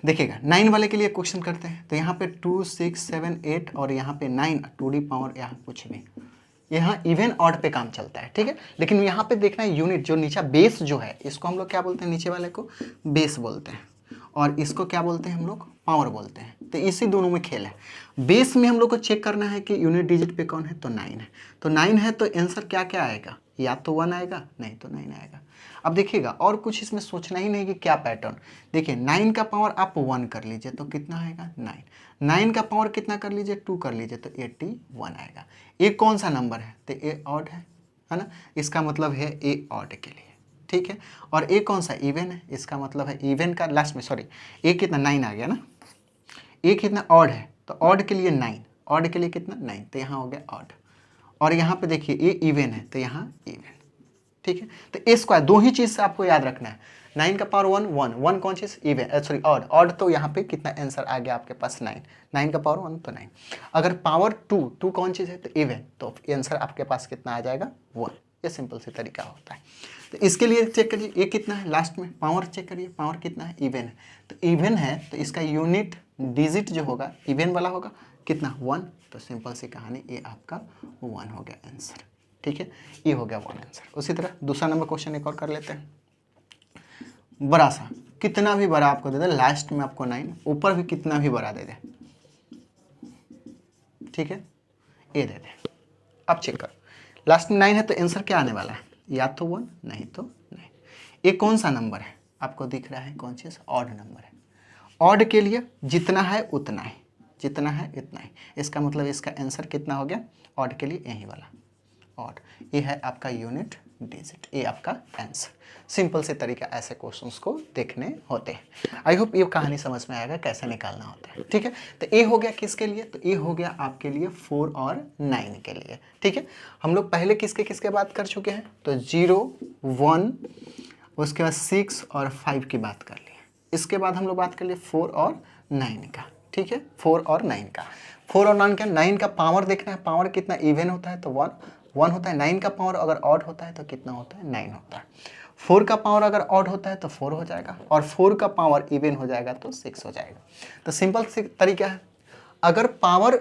देखिएगा 9 वाले के लिए क्वेश्चन करते हैं, तो यहाँ पे 2 6 7 8 और यहाँ पे 9 टू दी पावर यहाँ कुछ भी, यहाँ इवन ऑड पे काम चलता है, ठीक है। लेकिन यहाँ पे देखना है यूनिट जो नीचे बेस जो है, इसको हम लोग क्या बोलते हैं, नीचे वाले को बेस बोलते हैं और इसको क्या बोलते हैं हम लोग, पावर बोलते हैं। तो इसी दोनों में खेल है। बेस में हम लोग को चेक करना है कि यूनिट डिजिट पे कौन है, तो 9 है, तो 9 है तो आंसर क्या क्या आएगा, या तो 1 आएगा नहीं तो 9 आएगा। अब देखिएगा और कुछ इसमें सोचना ही नहीं कि क्या पैटर्न, देखिए 9 का पावर आप 1 कर लीजिए तो कितना आएगा 9, 9 का पावर कितना कर लीजिए 2 कर लीजिए तो 81 आएगा। ये कौन सा नंबर है, तो ए ऑड है ना, इसका मतलब है ए ऑड के लिए, ठीक है। और ए कौन सा इवन है, इसका मतलब है इवन का लास्ट में, सॉरी ए कितना 9 आ गया ना, ए कितना ऑड है तो ऑड के लिए 9, ऑड के लिए कितना 9, तो यहाँ हो गया ऑड। और यहाँ पे देखिए ए इवन है तो यहाँ इवन, ठीक है। तो ए स्क्वायर दो ही चीज़ से आपको याद रखना है, 9 का पावर 1 1 1 कौन चीज़ इवन, सॉरी ऑड, ऑड तो यहाँ पे कितना आंसर आ गया आपके पास 9, 9 का पावर 1 तो 9। अगर पावर 2 2 कौन चीज़ है, तो इवन, तो आंसर आपके पास कितना आ जाएगा 1। ये सिंपल से तरीका होता है। तो इसके लिए चेक करिए ए कितना है, लास्ट में पावर चेक करिए, पावर कितना है, इवन है, तो इवन है तो इसका यूनिट डिजिट जो होगा इवन वाला होगा कितना 1, तो सिंपल सी कहानी ये आपका 1 हो गया आंसर, ठीक है। ये हो गया 1 आंसर। उसी तरह दूसरा नंबर क्वेश्चन एक और कर लेते हैं, बड़ा सा, कितना भी बड़ा आपको दे दे, लास्ट में आपको 9, ऊपर भी कितना भी बड़ा दे दे, ठीक है, ये दे दे। अब चेक कर, लास्ट में 9 है तो आंसर क्या आने वाला है, या तो 1 नहीं तो 9। ये कौन सा नंबर है आपको दिख रहा है, कौन चीज़, ऑड नंबर है। ऑड के लिए जितना है उतना है, जितना है इतना ही, इसका मतलब इसका आंसर कितना हो गया, ऑड के लिए यही वाला ऑड, ये है आपका यूनिट डिजिट, ये आपका आंसर। सिंपल से तरीका ऐसे क्वेश्चंस को देखने होते हैं। आई होप ये कहानी समझ में आएगा कैसे निकालना होता है, ठीक है। तो ये हो गया किसके लिए, तो ये हो गया आपके लिए 4 और 9 के लिए, ठीक है। हम लोग पहले किसके किसके बात कर चुके हैं, तो 0 1 उसके बाद 6 और 5 की बात कर ली। इसके बाद हम लोग बात कर लिए 4 और 9 का, ठीक है, 4 और 9 का। 4 और 9 का, 9 का पावर देखना है, पावर कितना इवन होता है तो 1 होता है, 9 का पावर अगर ऑड होता है तो कितना होता है 9 होता है। 4 का पावर अगर ऑड होता है तो 4 हो जाएगा, और 4 का पावर इवन हो जाएगा तो 6 हो जाएगा। तो सिंपल से तरीका है, अगर पावर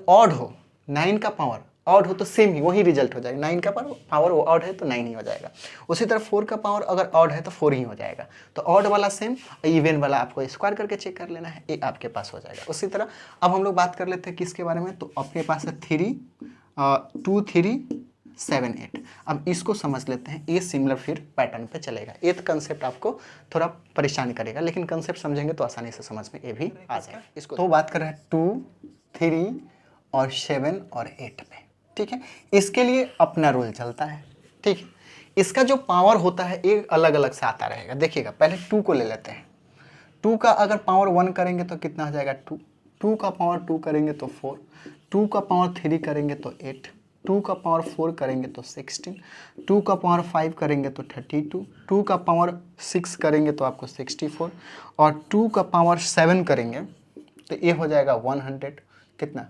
ऑड हो, 9 का पावर ऑड हो तो सेम ही वही रिजल्ट हो जाएगा, 9 का पावर वो ऑड है तो 9 ही हो जाएगा। उसी तरह 4 का पावर अगर ऑड है तो 4 ही हो जाएगा। तो ऑड वाला सेम, इवन वाला आपको स्क्वायर करके चेक कर लेना है, ये आपके पास हो जाएगा। उसी तरह अब हम लोग बात कर लेते हैं किसके बारे में, तो आपके पास है 3 2 3 7 8। अब इसको समझ लेते हैं, ये सिमिलर फिर पैटर्न पे चलेगा। ये तो कंसेप्ट आपको थोड़ा परेशान करेगा, लेकिन कंसेप्ट समझेंगे तो आसानी से समझ में ये भी आ जाएगा। इसको तो बात कर रहे हैं 2 3 और 7 और 8 पे, ठीक है। इसके लिए अपना रूल चलता है, ठीक है। इसका जो पावर होता है एक अलग अलग से आता रहेगा। देखिएगा पहले 2 को ले लेते हैं, 2 का अगर पावर 1 करेंगे तो कितना हो जाएगा 2, 2 का पावर 2 करेंगे तो 4, 2 का पावर 3 करेंगे तो 8, 2 का पावर 4 करेंगे तो 16, 2 का पावर 5 करेंगे तो 32, 2 का पावर 6 करेंगे तो आपको 64, और 2 का पावर 7 करेंगे तो ये हो जाएगा 100, कितना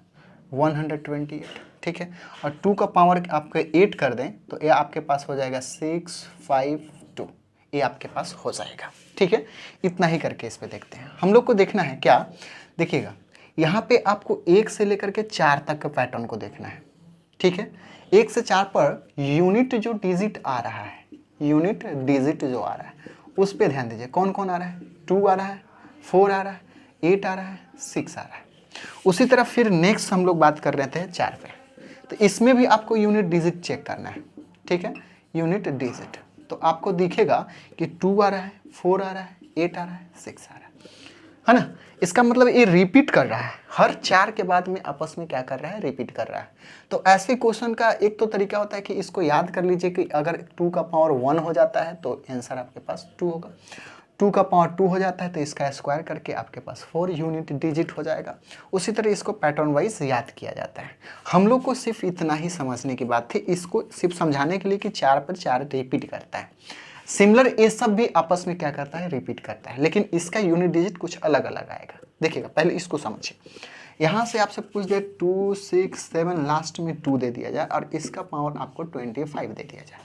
128, ठीक है। और 2 का पावर आपके 8 कर दें तो ये आपके पास हो जाएगा 652, ये आपके पास हो जाएगा, ठीक है। इतना ही करके इस पे देखते हैं। हम लोग को देखना है क्या, देखिएगा यहाँ पे आपको 1 से लेकर के 4 तक के पैटर्न को देखना है, ठीक है। 1 से 4 पर यूनिट जो डिजिट आ रहा है, यूनिट डिजिट जो आ रहा है उस पर ध्यान दीजिए। कौन कौन आ रहा है, 2 आ रहा है, 4 आ रहा है, 8 आ रहा है, 6 आ रहा है। उसी तरह फिर नेक्स्ट हम लोग बात कर रहे थे 4 पे, तो इसमें भी आपको यूनिट डिजिट चेक करना है, ठीक है। यूनिट डिजिट तो आपको दिखेगा कि 2 आ रहा है, 4 आ रहा है, 8 आ रहा है, 6 आ रहा है। है ना। इसका मतलब ये रिपीट कर रहा है, हर 4 के बाद में आपस में क्या कर रहा है, रिपीट कर रहा है। तो ऐसे क्वेश्चन का एक तो तरीका होता है कि इसको याद कर लीजिए कि अगर 2 का पावर 1 हो जाता है तो आंसर आपके पास 2 होगा, 2 का पावर 2 हो जाता है तो इसका स्क्वायर करके आपके पास 4 यूनिट डिजिट हो जाएगा। उसी तरह इसको पैटर्न वाइज याद किया जाता है। हम लोग को सिर्फ इतना ही समझने की बात थी, इसको सिर्फ समझाने के लिए कि 4 पर 4 रिपीट करता है। सिमिलर ये सब भी आपस में क्या करता है, रिपीट करता है, लेकिन इसका यूनिट डिजिट कुछ अलग अलग आएगा। देखिएगा पहले इसको समझिए, यहाँ से आपसे पूछ दे 2 6 7 लास्ट में 2 दे दिया जाए और इसका पावर आपको 25 दे दिया जाए,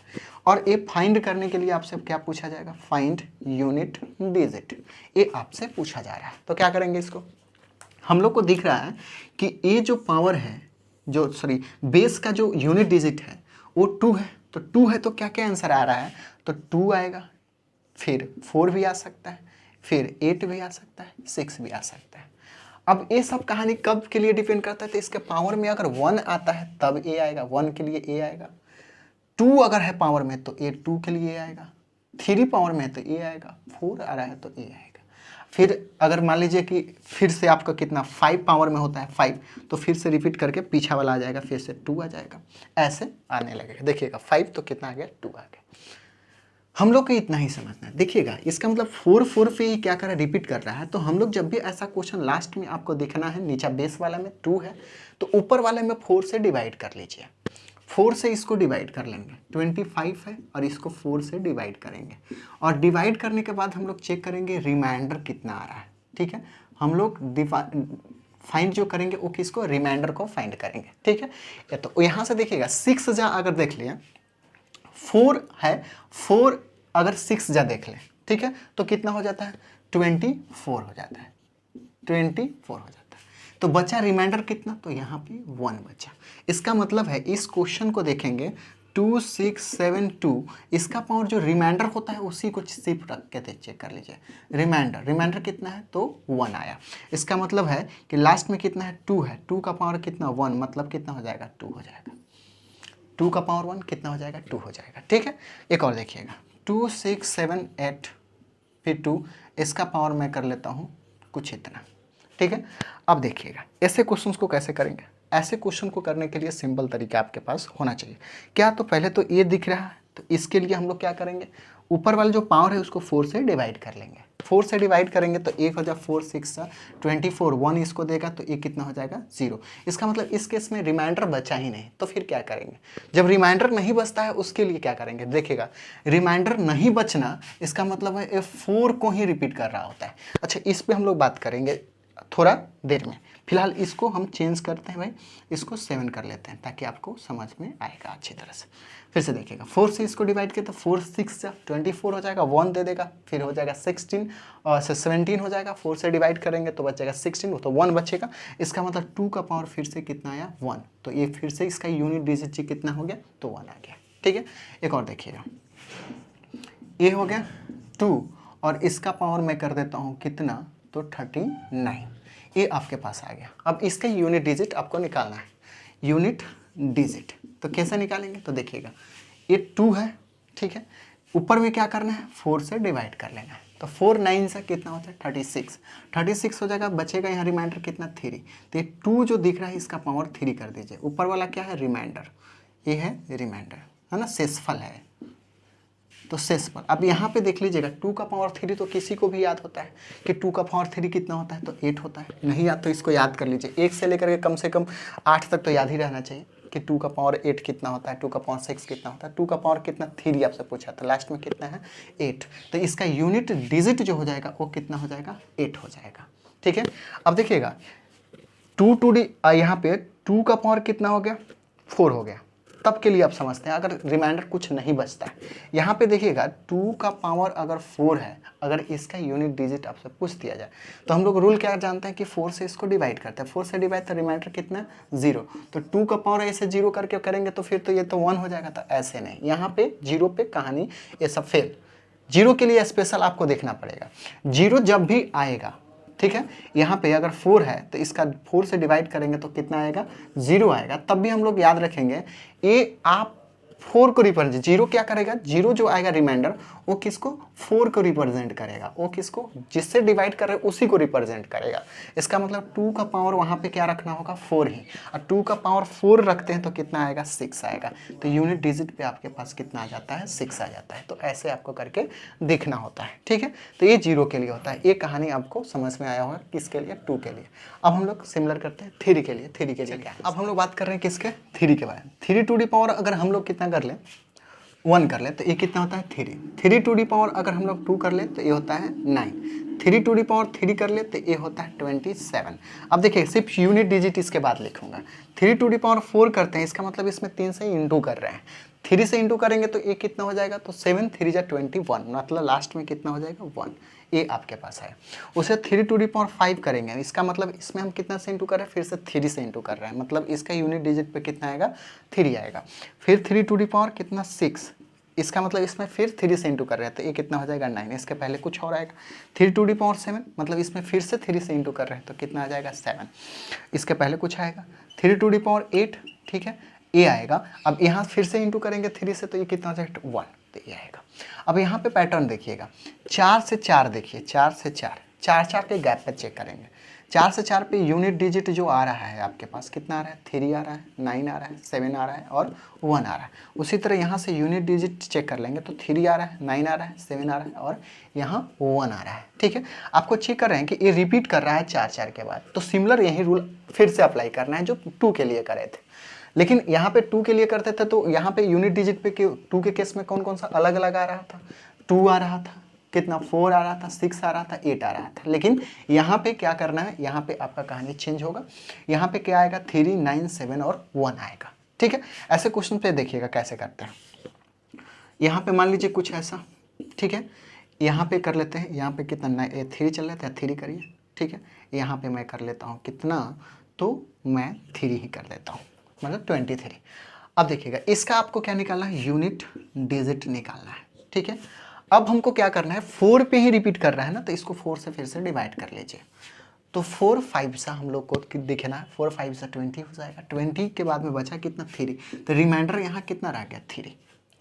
और ये फाइंड करने के लिए आपसे क्या पूछा जाएगा, फाइंड यूनिट डिजिट, ये आपसे पूछा जा रहा है। तो क्या करेंगे, इसको हम लोग को दिख रहा है कि ये जो पावर है, जो सॉरी बेस का जो यूनिट डिजिट है वो 2 है, तो 2 है तो क्या क्या आंसर आ रहा है, तो 2 आएगा, फिर 4 भी आ सकता है, फिर 8 भी आ सकता है, 6 भी आ सकता है। अब ये सब कहानी कब के लिए डिपेंड करता है, तो इसके पावर में अगर 1 आता है तब ए आएगा, 1 के लिए ए आएगा, 2 अगर है पावर में तो ए 2 के लिए आएगा, 3 पावर में है तो ए आएगा, 4 आ रहा है तो ए आएगा। फिर अगर मान लीजिए कि फिर से आपका कितना 5 पावर में होता है 5, तो फिर से रिपीट करके पीछा वाला आ जाएगा, फिर से 2 आ जाएगा, ऐसे आने लगेगा। देखिएगा 5 तो कितना आ गया, 2 आ गया। हम लोग को इतना ही समझना है। देखिएगा इसका मतलब 4 पे ही क्या कर रहा है, रिपीट कर रहा है। तो हम लोग जब भी ऐसा क्वेश्चन लास्ट में आपको देखना है, नीचे बेस वाला में 2 है तो ऊपर वाले में 4 से डिवाइड कर लीजिए, 4 से इसको डिवाइड कर लेंगे, 25 है और इसको 4 से डिवाइड करेंगे, और डिवाइड करने के बाद हम लोग चेक करेंगे रिमाइंडर कितना आ रहा है। ठीक है, हम लोग फाइंड जो करेंगे वो किसको, रिमाइंडर को फाइंड करेंगे। ठीक है, तो यहाँ से देखिएगा 6 जा अगर देख लिया, 4 है, 4 अगर 6 जा देख लें, ठीक है, तो कितना हो जाता है, 24 हो जाता है, 24 हो जाता है। तो बचा रिमाइंडर कितना, तो यहाँ पे 1 बचा। इसका मतलब है इस क्वेश्चन को देखेंगे 2 6 7 2, इसका पावर जो रिमाइंडर होता है उसी को सिर्फ रख के चेक कर लीजिए, रिमाइंडर कितना है, तो 1 आया। इसका मतलब है कि लास्ट में कितना है, 2 है, 2 का पावर कितना 1, मतलब कितना हो जाएगा, 2 हो जाएगा, 2 का पावर 1 कितना हो जाएगा, 2 हो जाएगा। ठीक है, एक और देखिएगा 2 6 7 8 फिर 2, इसका पावर मैं कर लेता हूँ कुछ इतना। ठीक है, अब देखिएगा ऐसे क्वेश्चंस को कैसे करेंगे। ऐसे क्वेश्चन को करने के लिए सिंपल तरीका आपके पास होना चाहिए। क्या, तो पहले तो ये दिख रहा है, तो इसके लिए हम लोग क्या करेंगे, ऊपर वाला जो पावर है उसको 4 से डिवाइड कर लेंगे, 4 से डिवाइड करेंगे तो 1 हो जाए 4 6 24, 1 इसको देगा तो ये कितना हो जाएगा, 0। इसका मतलब इस केस में रिमाइंडर बचा ही नहीं, तो फिर क्या करेंगे, जब रिमाइंडर नहीं बचता है उसके लिए क्या करेंगे, देखिएगा रिमाइंडर नहीं बचना इसका मतलब है ये 4 को ही रिपीट कर रहा होता है। अच्छा, इस पर हम लोग बात करेंगे थोड़ा देर में, फिलहाल इसको हम चेंज करते हैं भाई, इसको 7 कर लेते हैं ताकि आपको समझ में आएगा अच्छी तरह से। फिर से देखिएगा 4 से इसको डिवाइड किया तो 4 6 जा 24 हो जाएगा, 1 दे देगा, फिर हो जाएगा 16 और 17 हो जाएगा, 4 से डिवाइड करेंगे तो बचेगा 16, तो 1 बचेगा। इसका मतलब 2 का पावर फिर से कितना आया, 1, तो ये फिर से इसका यूनिट डिजिट कितना हो गया, तो 1 आ गया। ठीक है, एक और देखिएगा, ये हो गया 2 और इसका पावर मैं कर देता हूँ कितना, तो 39, ये आपके पास आ गया। अब इसका यूनिट डिजिट आपको निकालना है, यूनिट डिजिट तो कैसे निकालेंगे, तो देखिएगा ये 2 है, ठीक है, ऊपर में क्या करना है, 4 से डिवाइड कर लेना है, तो 4 9 से कितना होता है, 36 हो जाएगा, बचेगा यहाँ रिमाइंडर कितना, 3, तो ये 2 जो दिख रहा है इसका पावर 3 कर दीजिए, ऊपर वाला क्या है, रिमाइंडर, ये है रिमाइंडर, है ना, शेषफल है, तो शेषफल। अब यहाँ पे देख लीजिएगा 2 का पावर 3 तो किसी को भी याद होता है कि 2 का पावर 3 कितना होता है, तो 8 होता है, नहीं याद तो इसको याद कर लीजिए, 1 से लेकर के कम से कम 8 तक तो याद ही रहना चाहिए कि 2 का पावर 8 कितना होता है, 2 का पावर 6 कितना होता है, 2 का पावर कितना 3 आपसे पूछा था, लास्ट में कितना है 8, तो इसका यूनिट डिजिट जो हो जाएगा वो कितना हो जाएगा, 8 हो जाएगा। ठीक है, अब देखिएगा 2 यहाँ पे 2 का पावर कितना हो गया, 4 हो गया, तब के लिए आप समझते हैं अगर रिमाइंडर कुछ नहीं बचता है। यहाँ पे देखिएगा 2 का पावर अगर 4 है, अगर इसका यूनिट डिजिट आपसे पूछ दिया जाए तो हम लोग रूल क्या जानते हैं कि 4 से इसको डिवाइड करते हैं, 4 से डिवाइड तो रिमाइंडर कितना 0, तो 2 का पावर ऐसे 0 करके करेंगे तो फिर तो ये तो 1 हो जाएगा, तो ऐसे नहीं, यहाँ पे 0 पे कहानी ये सब फेल, 0 के लिए स्पेशल आपको देखना पड़ेगा। 0 जब भी आएगा, ठीक है, यहाँ पे अगर 4 है तो इसका 4 से डिवाइड करेंगे तो कितना आएगा, 0 आएगा, तब भी हम लोग याद रखेंगे ये आप 4 को रिप्रेजेंट, जीरो क्या करेगा, जीरो जो आएगा रिमाइंडर वो किसको, 4 को रिप्रेजेंट करेगा, वो किसको, जिससे डिवाइड कर रहे हैं उसी को रिप्रेजेंट करेगा। इसका मतलब 2 का पावर वहाँ पे क्या रखना होगा, 4 ही, और 2 का पावर 4 रखते हैं तो कितना आएगा, 6 आएगा। तो यूनिट डिजिट पे आपके पास कितना आ जाता है, 6 आ जाता है। तो ऐसे आपको करके देखना होता है, ठीक है। तो ये 0 के लिए होता है। ये कहानी आपको समझ में आया होगा, किसके लिए, 2 के लिए। अब हम लोग सिमिलर करते हैं 3 के लिए। 3 के लिए क्या है, अब हम लोग बात कर रहे हैं किसके, 3 के बारे में। 3 टू दी पावर अगर हम लोग कितना कर लें, 1 कर ले तो ये कितना होता है, 3। 3 टू दी पावर अगर हम लोग 2 कर ले तो ये होता है 9। 3 टू दी पावर 3 कर ले तो ये होता है 27। अब देखिए सिर्फ यूनिट डिजिट इसके बाद लिखूंगा। 3 टू दी पावर 4 करते हैं, इसका मतलब इसमें 3 से इंटू कर रहे हैं। 3 से इंटू करेंगे तो ये कितना हो जाएगा, तो 7 3 जा 21, मतलब लास्ट में कितना हो जाएगा, 1। ये आपके पास है। उसे 3 टू दी पावर 5 करेंगे, इसका मतलब इसमें हम कितना से इंटू कर रहे हैं, फिर से 3 से इंटू कर रहे हैं, मतलब इसका यूनिट डिजिट पे कितना आएगा, 3 आएगा। फिर 3 टू दी पावर कितना, 6, इसका मतलब इसमें फिर 3 से इंटू कर रहे हैं तो ये कितना हो जाएगा, 9। इसके पहले कुछ और आएगा। 3 टू दी पावर 7, मतलब इसमें फिर से 3 से इंटू कर रहे हैं तो कितना आ जाएगा, 7। इसके पहले कुछ आएगा। 3 टू दी पावर 8, ठीक है, ये आएगा। अब यहाँ फिर से इंटू करेंगे 3 से तो ये कितना हो जाएगा, 1, तो ये आएगा। अब यहाँ पे पैटर्न देखिएगा, 4 से 4 देखिए, 4 से 4, 4 के गैप पे चेक करेंगे। 4 से 4 पे यूनिट डिजिट जो आ रहा है आपके पास कितना आ रहा है, 3 आ रहा है, 9 आ रहा है, 7 आ रहा है और 1 आ रहा है। उसी तरह यहाँ से यूनिट डिजिट चेक कर लेंगे तो 3 आ रहा है, 9 आ रहा है, 7 आ रहा है और यहाँ 1 आ रहा है, ठीक है। आपको चेक कर रहे हैं कि ये रिपीट कर रहा है 4 के बाद, तो सिमिलर यही रूल फिर से अप्लाई करना है जो 2 के लिए करे थे। लेकिन यहाँ पे 2 के लिए करते थे तो यहाँ पे यूनिट डिजिट पे 2 के केस में कौन कौन सा अलग अलग आ रहा था, 2 आ रहा था, कितना 4 आ रहा था, 6 आ रहा था, 8 आ रहा था। लेकिन यहाँ पे क्या करना है, यहाँ पे आपका कहानी चेंज होगा। यहाँ पे क्या आएगा, 3 9 7 और 1 आएगा, ठीक है। ऐसे क्वेश्चन पे देखिएगा कैसे करते हैं। यहाँ पे मान लीजिए कुछ ऐसा, ठीक है, यहाँ पे कर लेते हैं। यहाँ पे कितना 3 चल रहा था, 3 करिए, ठीक है। यहाँ पे मैं कर लेता हूँ कितना, तो मैं 3 ही कर लेता हूँ, मतलब 23। अब देखिएगा इसका आपको क्या निकालना है, यूनिट डिजिट निकालना है, ठीक है। अब हमको क्या करना है, 4 पे ही रिपीट कर रहा है ना, तो इसको 4 से फिर से डिवाइड कर लीजिए। तो 4 5 सा हम लोग को दिखना है, 4 5 सा 20 हो जाएगा। 20 के बाद में बचा कितना, 3, तो रिमाइंडर यहाँ कितना रह गया, 3,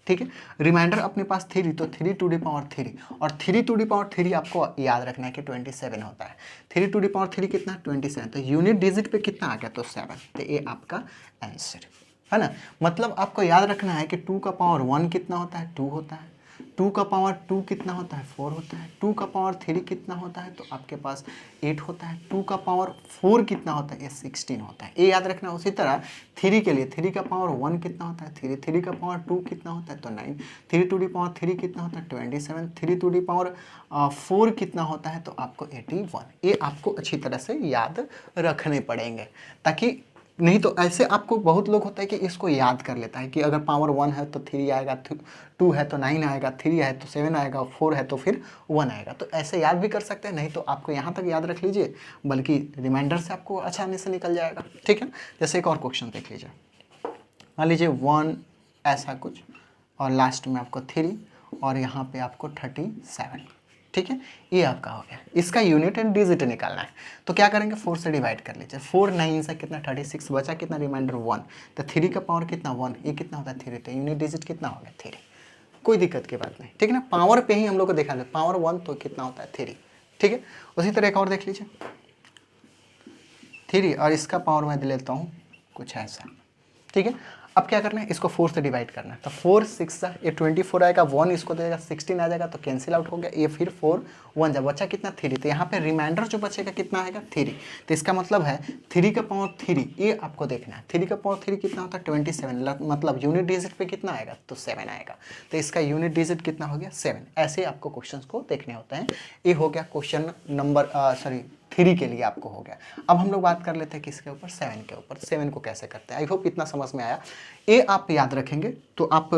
ठीक है। रिमाइंडर अपने पास 3, तो 3 टू दी पावर 3, और 3 टू दी पावर 3 आपको याद रखना है कि 27 होता है। 3 टू दी पावर 3 कितना, 27, तो यूनिट डिजिट पे कितना आ गया, तो 7, तो ये आपका आंसर है ना। मतलब आपको याद रखना है कि 2 का पावर 1 कितना होता है, 2 होता है। 2 का पावर 2 कितना होता है, 4 होता है। 2 का पावर 3 कितना होता है, तो आपके पास 8 होता है। 2 का पावर 4 कितना होता है, ये 16 होता है, ये याद रखना। उसी तरह 3 के लिए 3 का पावर 1 कितना होता है, 3। 3 का पावर 2 कितना होता है, तो 9। 3 टू दी पावर 3 कितना होता है, 27। 3 टू दी पावर 4 कितना होता है, तो आपको 81। ये आपको अच्छी तरह से याद रखने पड़ेंगे, ताकि नहीं तो ऐसे आपको बहुत लोग होता है कि इसको याद कर लेता है कि अगर पावर 1 है तो 3 आएगा, 2 है तो 9 आएगा, 3 है तो 7 आएगा, 4 है तो फिर 1 आएगा। तो ऐसे याद भी कर सकते हैं, नहीं तो आपको यहाँ तक याद रख लीजिए, बल्कि रिमाइंडर से आपको आसानी से निकल जाएगा, ठीक है। जैसे एक और क्वेश्चन देख लीजिए, मान लीजिए 1 ऐसा कुछ और लास्ट में आपको 3 और यहाँ पे आपको 37, ठीक है। ये आपका हो गया। इसका यूनिट एंड डिजिट निकालना है, तो क्या करेंगे, 4 से डिवाइड कर लीजिए। 4 9 से कितना, 36, बचा कितना, रिमाइंडर 1, तो 3 का पावर कितना, 1, ये कितना होता है, 3, तो यूनिट डिजिट कितना हो गया, 3। कोई दिक्कत की बात नहीं, ठीक है ना। पावर पे ही हम लोग को देखा है, पावर 1 तो कितना होता है, 3, ठीक है। उसी तरह एक और देख लीजिए, 3 और इसका पावर मैं दे लेता हूँ कुछ ऐसा, ठीक है। अब क्या करना है, इसको 4 से डिवाइड करना है, तो 4 6 ये 24 आएगा, 1 इसको देगा, 16 आ जाएगा, तो कैंसिल आउट हो गया। ये फिर 4 1 जब बचा कितना, 3, तो यहाँ पे रिमाइंडर जो बचेगा कितना आएगा, 3। तो इसका मतलब है 3 का पावर 3, ये आपको देखना है। 3 का पावर 3 कितना होता है, 27, मतलब यूनिट डिजिट पे कितना आएगा, तो 7 आएगा। तो इसका यूनिट डिजिट कितना हो गया, 7। ऐसे आपको क्वेश्चन को देखने होते हैं। ये हो गया क्वेश्चन नंबर 3 के लिए आपको हो गया। अब हम लोग बात कर लेते हैं किसके ऊपर, 7 के ऊपर। 7 को कैसे करते हैं, आई होप इतना समझ में आया। ये आप याद रखेंगे तो आप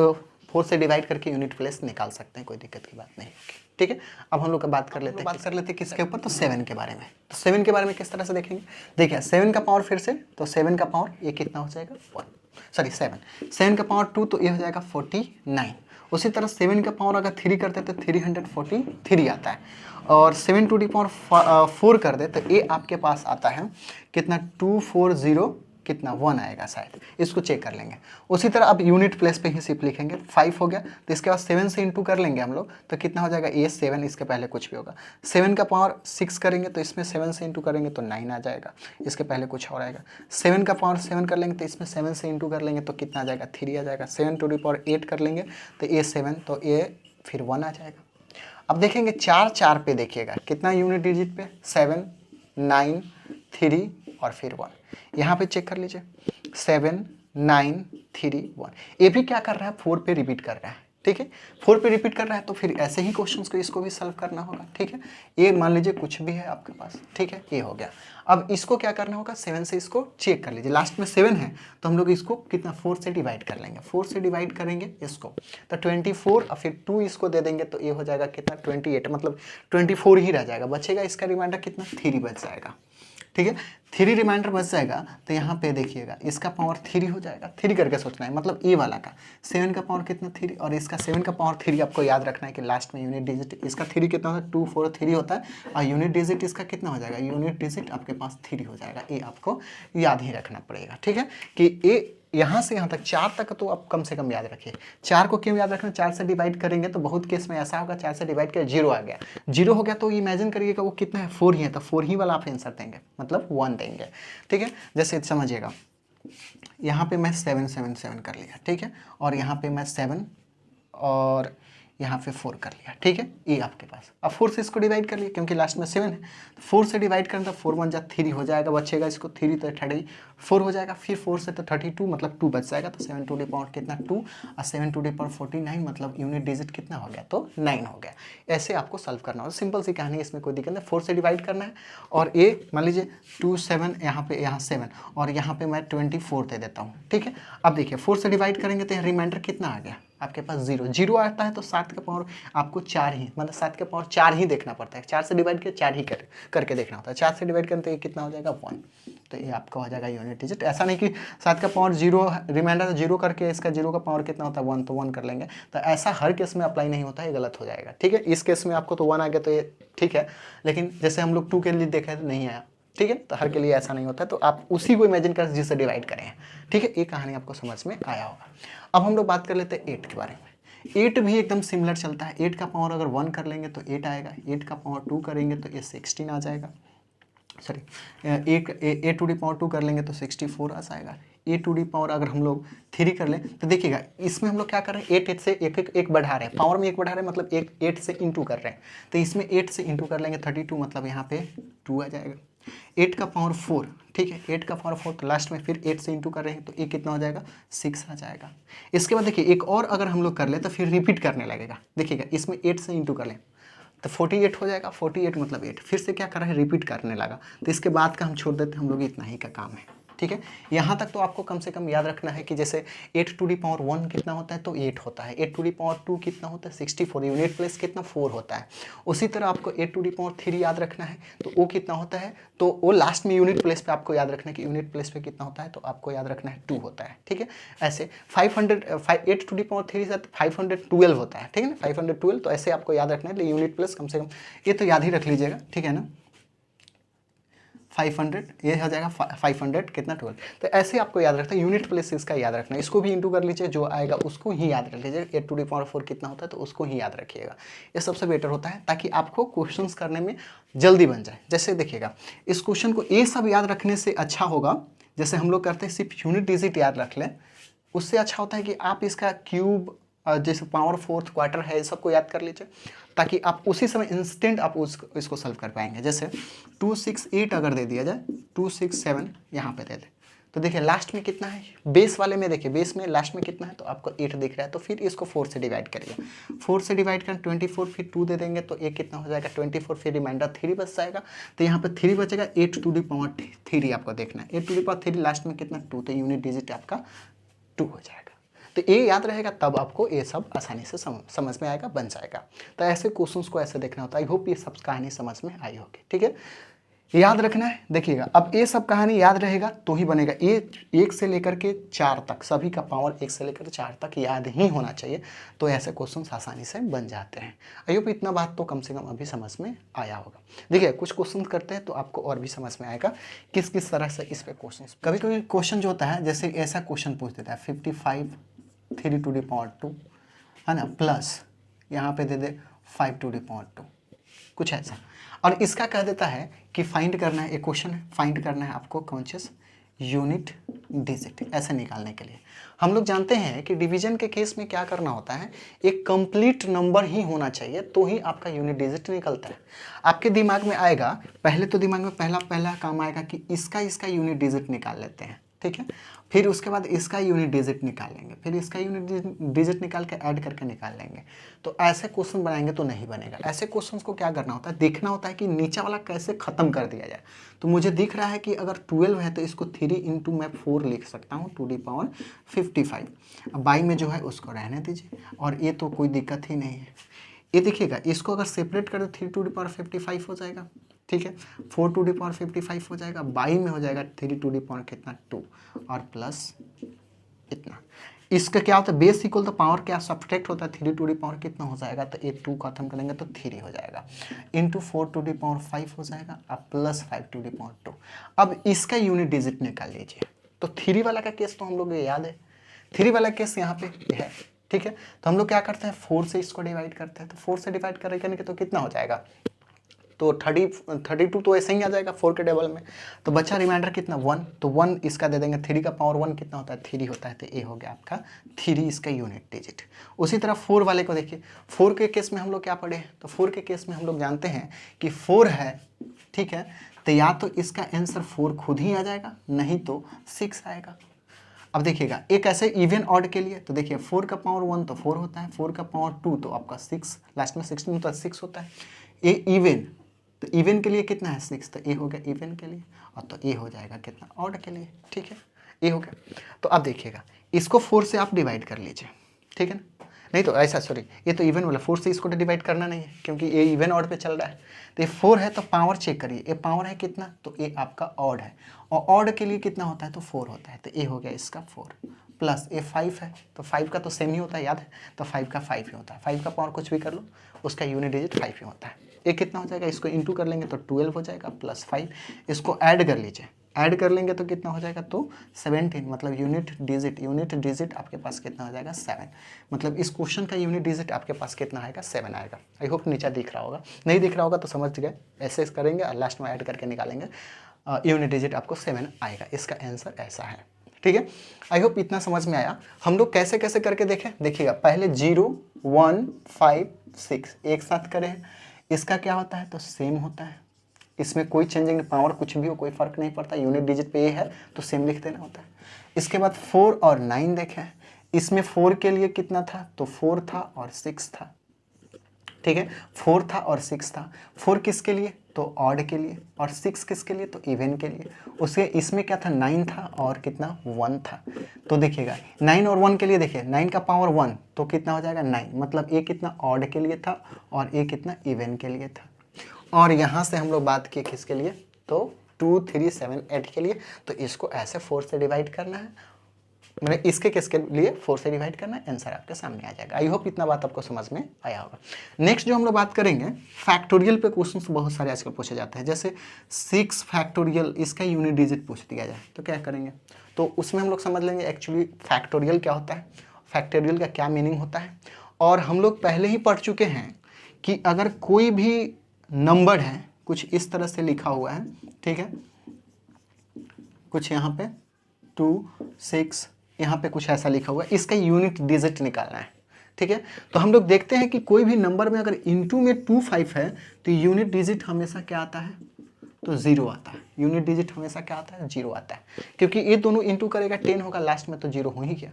4 से डिवाइड करके यूनिट प्लेस निकाल सकते हैं, कोई दिक्कत की बात नहीं होगी, ठीक है। अब हम लोग बात कर लेते हैं किसके ऊपर, तो 7 के बारे में। तो 7 के बारे में किस तरह से देखेंगे, देखिए 7 का पावर फिर से, तो 7 का पावर ये कितना हो जाएगा, 7 का पावर 2, तो ये हो जाएगा 49। उसी तरह 7 का पावर अगर 3 करते तो 343 आता है, और 7 टू दी पावर 4 कर दे तो ये आपके पास आता है कितना, 240 कितना 1 आएगा शायद, इसको चेक कर लेंगे। उसी तरह अब यूनिट प्लेस पे ही सिर्फ लिखेंगे 5 हो गया, तो इसके बाद 7 से इंटू कर लेंगे हम लोग, तो कितना हो जाएगा ये 7, इसके पहले कुछ भी होगा। 7 का पावर 6 करेंगे तो इसमें 7 से इंटू करेंगे तो 9 आ जाएगा, इसके पहले कुछ और आएगा। 7 का पावर 7 कर लेंगे तो इसमें 7 से इंटू कर लेंगे तो कितना आ जाएगा 3 आ जाएगा। 7 टू दी पावर 8 कर लेंगे तो ये 7, तो ये फिर 1 आ जाएगा। अब देखेंगे 4 पे देखिएगा कितना यूनिट डिजिट पे 7, 9, 3 और फिर 1। यहाँ पे चेक कर लीजिए 7, 9, 3, 1। ये भी क्या कर रहा है 4 पे रिपीट कर रहा है, ठीक है। 4 पे रिपीट कर रहा है तो फिर ऐसे ही क्वेश्चंस को इसको भी सॉल्व करना होगा, ठीक है। ये मान लीजिए कुछ भी है आपके पास, ठीक है, ये हो गया। अब इसको क्या करना होगा 7 से इसको चेक कर लीजिए, लास्ट में 7 है तो हम लोग इसको कितना 4 से डिवाइड कर लेंगे। 4 से डिवाइड करेंगे इसको तो 24 और फिर 2 इसको दे देंगे तो ये हो जाएगा कितना 28, मतलब 24 ही रह जाएगा, बचेगा इसका रिमाइंडर कितना 3 बच जाएगा, ठीक है। 3 रिमाइंडर बच जाएगा तो यहाँ पे देखिएगा इसका पावर 3 हो जाएगा। 3 करके सोचना है, मतलब ए वाला का 7 का पावर कितना 3 और इसका 7 का पावर 3। आपको याद रखना है कि लास्ट में यूनिट डिजिट इसका 3 कितना होता है 2, 4, 3 होता है और यूनिट डिजिट इसका कितना हो जाएगा, यूनिट डिजिट आपके पास 3 हो जाएगा। ये आपको याद ही रखना पड़ेगा, ठीक है, कि ये यहाँ से यहाँ तक 4 तक तो आप कम से कम याद रखिए। 4 को क्यों याद रखना, 4 से डिवाइड करेंगे तो बहुत केस में ऐसा होगा 4 से डिवाइड कर 0 आ गया, 0 हो गया तो इमेजिन करिएगा वो कितना है 4 ही है, तो 4 ही वाला आप आंसर देंगे, मतलब 1 देंगे, ठीक है। जैसे समझिएगा यहाँ पे मैं 7, 7, 7 कर लिया, ठीक है, और यहाँ पे मैं 7 और यहाँ पे 4 कर लिया, ठीक है, ये आपके पास। अब 4 से इसको डिवाइड कर लिया क्योंकि लास्ट में 7 है, तो 4 से डिवाइड करें तो 4 1 जा 3 हो जाएगा, बचेगा इसको 3 तो 34 हो जाएगा, फिर 4 से तो 32 मतलब 2 बच जाएगा, तो 7 टू दी पावर कितना 2 और 7 टू दी पावर 49 मतलब यूनिट डिजिट कितना हो गया तो 9 हो गया। ऐसे आपको सॉल्व करना होगा, सिंपल सी कहानी, इसमें कोई दिक्कत नहीं। 4 से डिवाइड करना है और ये मान लीजिए 2, 7 यहाँ पे, यहाँ 7 और यहाँ पे मैं 24 दे देता हूँ, ठीक है। अब देखिए 4 से डिवाइड करेंगे तो रिमाइंडर कितना आ गया आपके पास 0 आता है, तो 7 का पावर आपको 4 ही, मतलब 7 का पावर 4 ही देखना पड़ता है। 4 से डिवाइड कर 4 ही करके देखना होता है। 4 से डिवाइड करें तो ये कितना हो जाएगा 1, तो ये आपका हो जाएगा यूनिट डिजिट। ऐसा नहीं कि 7 का पावर 0 रिमाइंडर 0 करके इसका 0 का पावर कितना होता है 1, तो 1 कर लेंगे, तो ऐसा हर केस में अप्लाई नहीं होता है, ये गलत हो जाएगा, ठीक है। इस केस में आपको तो 1 आ गया तो ये ठीक है, लेकिन जैसे हम लोग 2 के लिए देखे तो नहीं आया, ठीक है, तो हर के लिए ऐसा नहीं होता है, तो आप उसी को इमेजिन कर जिससे डिवाइड करें, ठीक है। ये कहानी आपको समझ में आया होगा। अब हम लोग बात कर लेते हैं 8 के बारे में। 8 भी एकदम सिमिलर चलता है। 8 का पावर अगर 1 कर लेंगे तो 8 आएगा, 8 का पावर 2 करेंगे तो ये 16 आ जाएगा, सॉरी 8 टू डी पावर 2 कर लेंगे तो 64 आ जाएगा। 8 टू डी पावर अगर हम लोग 3 कर लें तो देखिएगा इसमें हम लोग क्या कर रहे हैं 8 से एक बढ़ा रहे हैं, पावर में 1 बढ़ा रहे हैं, मतलब 8 से इंटू कर रहे हैं, तो इसमें 8 से इंटू कर लेंगे 32 मतलब यहाँ पे 2 आ जाएगा। 8 का पावर 4, ठीक है, 8 का पावर 4 तो लास्ट में फिर 8 से इंटू कर रहे हैं तो ये कितना हो जाएगा 6 आ जाएगा। इसके बाद देखिए एक और अगर हम लोग कर ले तो फिर रिपीट करने लगेगा, देखिएगा इसमें 8 से इंटू कर लें तो 48 हो जाएगा, 48 मतलब 8, फिर से क्या कर रहा है रिपीट करने लगा, तो इसके बाद का हम छोड़ देते हैं, हम लोग इतना ही का काम है, ठीक है। यहाँ तक तो आपको कम से कम याद रखना है कि जैसे 8 टू डी पावर 1 कितना होता है तो 8 होता है, 8 टू डी पावर 2 कितना होता है 64, यूनिट प्लेस कितना 4 होता है। उसी तरह आपको 8 टू डी पावर 3 याद रखना है तो वो कितना होता है, तो वो लास्ट में यूनिट प्लेस पे आपको याद रखना है कि यूनिट प्लेस पे कितना होता है, तो आपको याद रखना है 2 होता है, ठीक है। ऐसे 8 टू डी पावर 3 से 512 होता है, ठीक है ना, 512, तो ऐसे आपको याद रखना है यूनिट प्लेस कम से कम ये तो याद ही रख लीजिएगा, ठीक है ना। 500 ये हो जाएगा 500 कितना 12, तो ऐसे आपको याद रखना है, यूनिट प्लेस इसका याद रखना है, इसको भी इंटू कर लीजिए, जो आएगा उसको ही याद रख लीजिए। 8 टू डी पावर 4 कितना होता है तो उसको ही याद रखिएगा, ये सबसे बेटर होता है ताकि आपको क्वेश्चंस करने में जल्दी बन जाए। जैसे देखिएगा इस क्वेश्चन को ये सब याद रखने से अच्छा होगा, जैसे हम लोग करते हैं सिर्फ यूनिट डिजिट याद रख लें, उससे अच्छा होता है कि आप इसका क्यूब जैसे पावर 4 क्वार्टर है, सबको याद कर लीजिए ताकि आप उसी समय इंस्टेंट आप इसको सॉल्व कर पाएंगे। जैसे 268 अगर दे दिया जाए, 267 यहाँ पे दे दे, तो देखिए लास्ट में कितना है, बेस वाले में देखिए बेस में लास्ट में कितना है तो आपको 8 दिख रहा है, तो फिर इसको 4 से डिवाइड करिए, 4 से डिवाइड करें 24, फिर 2 दे देंगे तो ये कितना हो जाएगा 24, फिर रिमाइंडर 3 बच जाएगा, तो यहाँ पे 3 बचेगा। 8 टू दी पावर 3 आपको देखना है, 8 टू दी पावर 3 लास्ट में कितना 2, तो यूनिट डिजिट आपका 2 हो जाएगा। तो ये याद रहेगा तब आपको ये सब आसानी से समझ में आएगा, बन जाएगा। तो ऐसे क्वेश्चंस को ऐसे देखना होता है। आई होप ये सब कहानी समझ में आई होगी, ठीक है। याद रखना है। देखिएगा अब ये सब कहानी याद रहेगा तो ही बनेगा। ये 1 से लेकर के 4 तक सभी का पावर 1 से लेकर 4 तक याद ही होना चाहिए, तो ऐसे क्वेश्चंस आसानी से बन जाते हैं। आई होप इतना बात तो कम से कम अभी समझ में आया होगा। देखिए कुछ क्वेश्चन करते हैं तो आपको और भी समझ में आएगा किस किस तरह से इस पे क्वेश्चन। कभी कभी क्वेश्चन जो होता है जैसे ऐसा क्वेश्चन पूछ देता है 55 3 टू द पावर 2 है ना, प्लस यहाँ पे दे दे 5 टू द पावर 2, कुछ ऐसा। और इसका कह देता है कि फाइंड करना है, एक क्वेश्चन है फाइंड करना है आपको कॉन्शियस यूनिट डिजिट ऐसे निकालने के लिए। हम लोग जानते हैं कि डिवीजन के केस में क्या करना होता है, एक कंप्लीट नंबर ही होना चाहिए तो ही आपका यूनिट डिजिट निकलता है। आपके दिमाग में आएगा, पहले तो दिमाग में पहला काम आएगा कि इसका यूनिट डिजिट निकाल लेते हैं, ठीक है। फिर उसके बाद इसका यूनिट डिजिट निकाल लेंगे, फिर इसका यूनिट डिजिट निकाल के ऐड करके निकाल लेंगे। तो ऐसे क्वेश्चन बनाएंगे तो नहीं बनेगा। ऐसे क्वेश्चंस को क्या करना होता है, देखना होता है कि नीचे वाला कैसे खत्म कर दिया जाए। तो मुझे दिख रहा है कि अगर 12 है तो इसको 3 इंटू मैं 4 लिख सकता हूँ टू दी पावर 55। अब बाई में जो है उसको रहने दीजिए, और ये तो कोई दिक्कत ही नहीं है। ये देखिएगा इसको अगर सेपरेट कर दो 3 टू दी पावर 55 हो जाएगा, ठीक है। 4 टू दी पावर 55 हो जाएगा, बाई में हो जाएगा 3 टू दी पावर कितना 2 और प्लस इतना। इसका क्या होता है, बेस इक्वल तो पावर क्या सब्ट्रैक्ट होता है, 3 टू दी पावर कितना हो जाएगा, तो ये 2 खत्म करेंगे तो 3 हो जाएगा, इंटू 4 टू दी पावर 5 हो जाएगा अब प्लस 5 टू दी पावर 2। अब इसका यूनिट डिजिट निकाल लीजिए। तो 3 वाला का केस तो हम लोग याद है, 3 वाला केस यहाँ पे है, ठीक है। तो हम लोग क्या करते हैं 4 से इसको डिवाइड करते हैं, तो 4 से डिवाइड करने के तो कितना हो जाएगा, तो 32 तो ऐसे ही आ जाएगा 4 के टेबल में। तो बचा रिमाइंडर कितना 1, तो 1 इसका दे देंगे, 3 का पावर 1 कितना होता है 3 होता है, तो ये हो गया आपका 3 इसका यूनिट डिजिट। उसी तरह 4 वाले को देखिए, 4 के केस में हम लोग क्या पढ़े हैं, तो 4 के केस में हम लोग जानते हैं कि 4 है, ठीक है। तो या तो इसका आंसर 4 खुद ही आ जाएगा, नहीं तो 6 आएगा। अब देखिएगा एक ऐसे इवन ऑड के लिए, तो देखिए 4 का पावर 1 तो 4 होता है, 4 का पावर 2 तो आपका 6, लास्ट में 16 होता है 6 होता है। ये इवन, तो इवन के लिए कितना है 6, तो ये हो गया इवन के लिए, और तो ये हो जाएगा कितना ऑड के लिए, ठीक है। ये हो गया। तो अब देखिएगा इसको 4 से आप डिवाइड कर लीजिए, ठीक है ना, नहीं तो ऐसा सॉरी ये तो इवन वाला 4 से इसको डिवाइड करना नहीं है क्योंकि ये इवन ऑड पे चल रहा है। तो ये 4 है तो पावर चेक करिए, ये पावर है कितना, तो ये आपका ऑड है, और ऑड के लिए कितना होता है तो 4 होता है, तो ये हो गया इसका 4 प्लस ये 5 है, तो 5 का तो सेम ही होता है याद है, तो 5 का 5 ही होता है, 5 का पावर कुछ भी कर लो उसका यूनिट डिजिट 5 ही होता है। ये कितना हो जाएगा, इसको इंटू कर लेंगे तो 12 हो जाएगा प्लस 5, इसको ऐड कर लीजिए, ऐड कर लेंगे तो कितना हो जाएगा, तो 17, मतलब यूनिट डिजिट आपके पास कितना हो जाएगा 7। मतलब इस क्वेश्चन का यूनिट डिजिट आपके पास कितना आएगा 7 आएगा। आई होप नीचे दिख रहा होगा, नहीं दिख रहा होगा तो समझ गए, ऐसे करेंगे और लास्ट में ऐड करके निकालेंगे, यूनिट डिजिट आपको 7 आएगा। इसका आंसर ऐसा है, ठीक है। आई होप इतना समझ में आया। हम लोग कैसे कैसे करके देखें, देखिएगा पहले 0 1 5 6 एक साथ करें, इसका क्या होता है तो सेम होता है, इसमें कोई चेंजिंग नहीं, पावर कुछ भी हो कोई फर्क नहीं पड़ता, यूनिट डिजिट पे ये है तो सेम लिख देना होता है। इसके बाद 4 और 9 देखें, इसमें 4 के लिए कितना था, तो 4 था और 6 था, ठीक है। 4 था और 6 था, 4 किसके लिए तो ऑड के लिए, और 6 किसके लिए तो इवन के लिए। उसके इसमें क्या था 9 था और कितना 1 था। तो देखिएगा 9 और 1 के लिए, देखिए 9 का पावर 1 तो कितना हो जाएगा 9, मतलब ये कितना ऑड के लिए था और ये कितना इवन के लिए था। और यहाँ से हम लोग बात किए किसके लिए, तो 2 3 7 8 के लिए, तो इसको ऐसे 4 से डिवाइड करना है, मतलब इसके किसके लिए 4 से डिवाइड करना है, आंसर आपके सामने आ जाएगा। आई होप इतना बात आपको समझ में आया होगा। नेक्स्ट जो हम लोग बात करेंगे फैक्टोरियल पे, क्वेश्चंस बहुत सारे आजकल पूछे जाते हैं, जैसे 6 फैक्टोरियल इसका यूनिट डिजिट पूछ दिया जाए तो क्या करेंगे, तो उसमें हम लोग समझ लेंगे एक्चुअली फैक्टोरियल क्या होता है, फैक्टोरियल का क्या मीनिंग होता है। और हम लोग पहले ही पढ़ चुके हैं कि अगर कोई भी नंबर है कुछ इस तरह से लिखा हुआ है, ठीक है, कुछ यहाँ पे 2 6 यहाँ पे कुछ ऐसा लिखा हुआ है, इसका यूनिट डिजिट निकालना है, ठीक है। तो हम लोग देखते हैं कि कोई भी नंबर में अगर इंटू में 2 5 है तो यूनिट डिजिट हमेशा क्या आता है, तो 0 आता है। यूनिट डिजिट हमेशा क्या आता है 0 आता है, क्योंकि ये दोनों इंटू करेगा 10 होगा, लास्ट में तो 0 हो ही गया।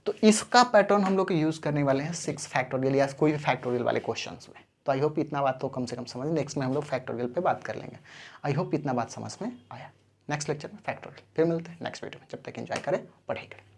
तो इसका पैटर्न हम लोग यूज़ करने वाले हैं 6 फैक्टोरियल या कोई भी फैक्टोरियल वाले क्वेश्चन में। तो आई होप इतना बात तो कम से कम समझ, नेक्स्ट में हम लोग फैक्टोरियल पे बात कर लेंगे। आई होप इतना बात समझ में आया। नेक्स्ट लेक्चर में फैक्टोरियल फिर मिलते हैं नेक्स्ट वीडियो में, जब तक एंजॉय करें पढ़ाई करें।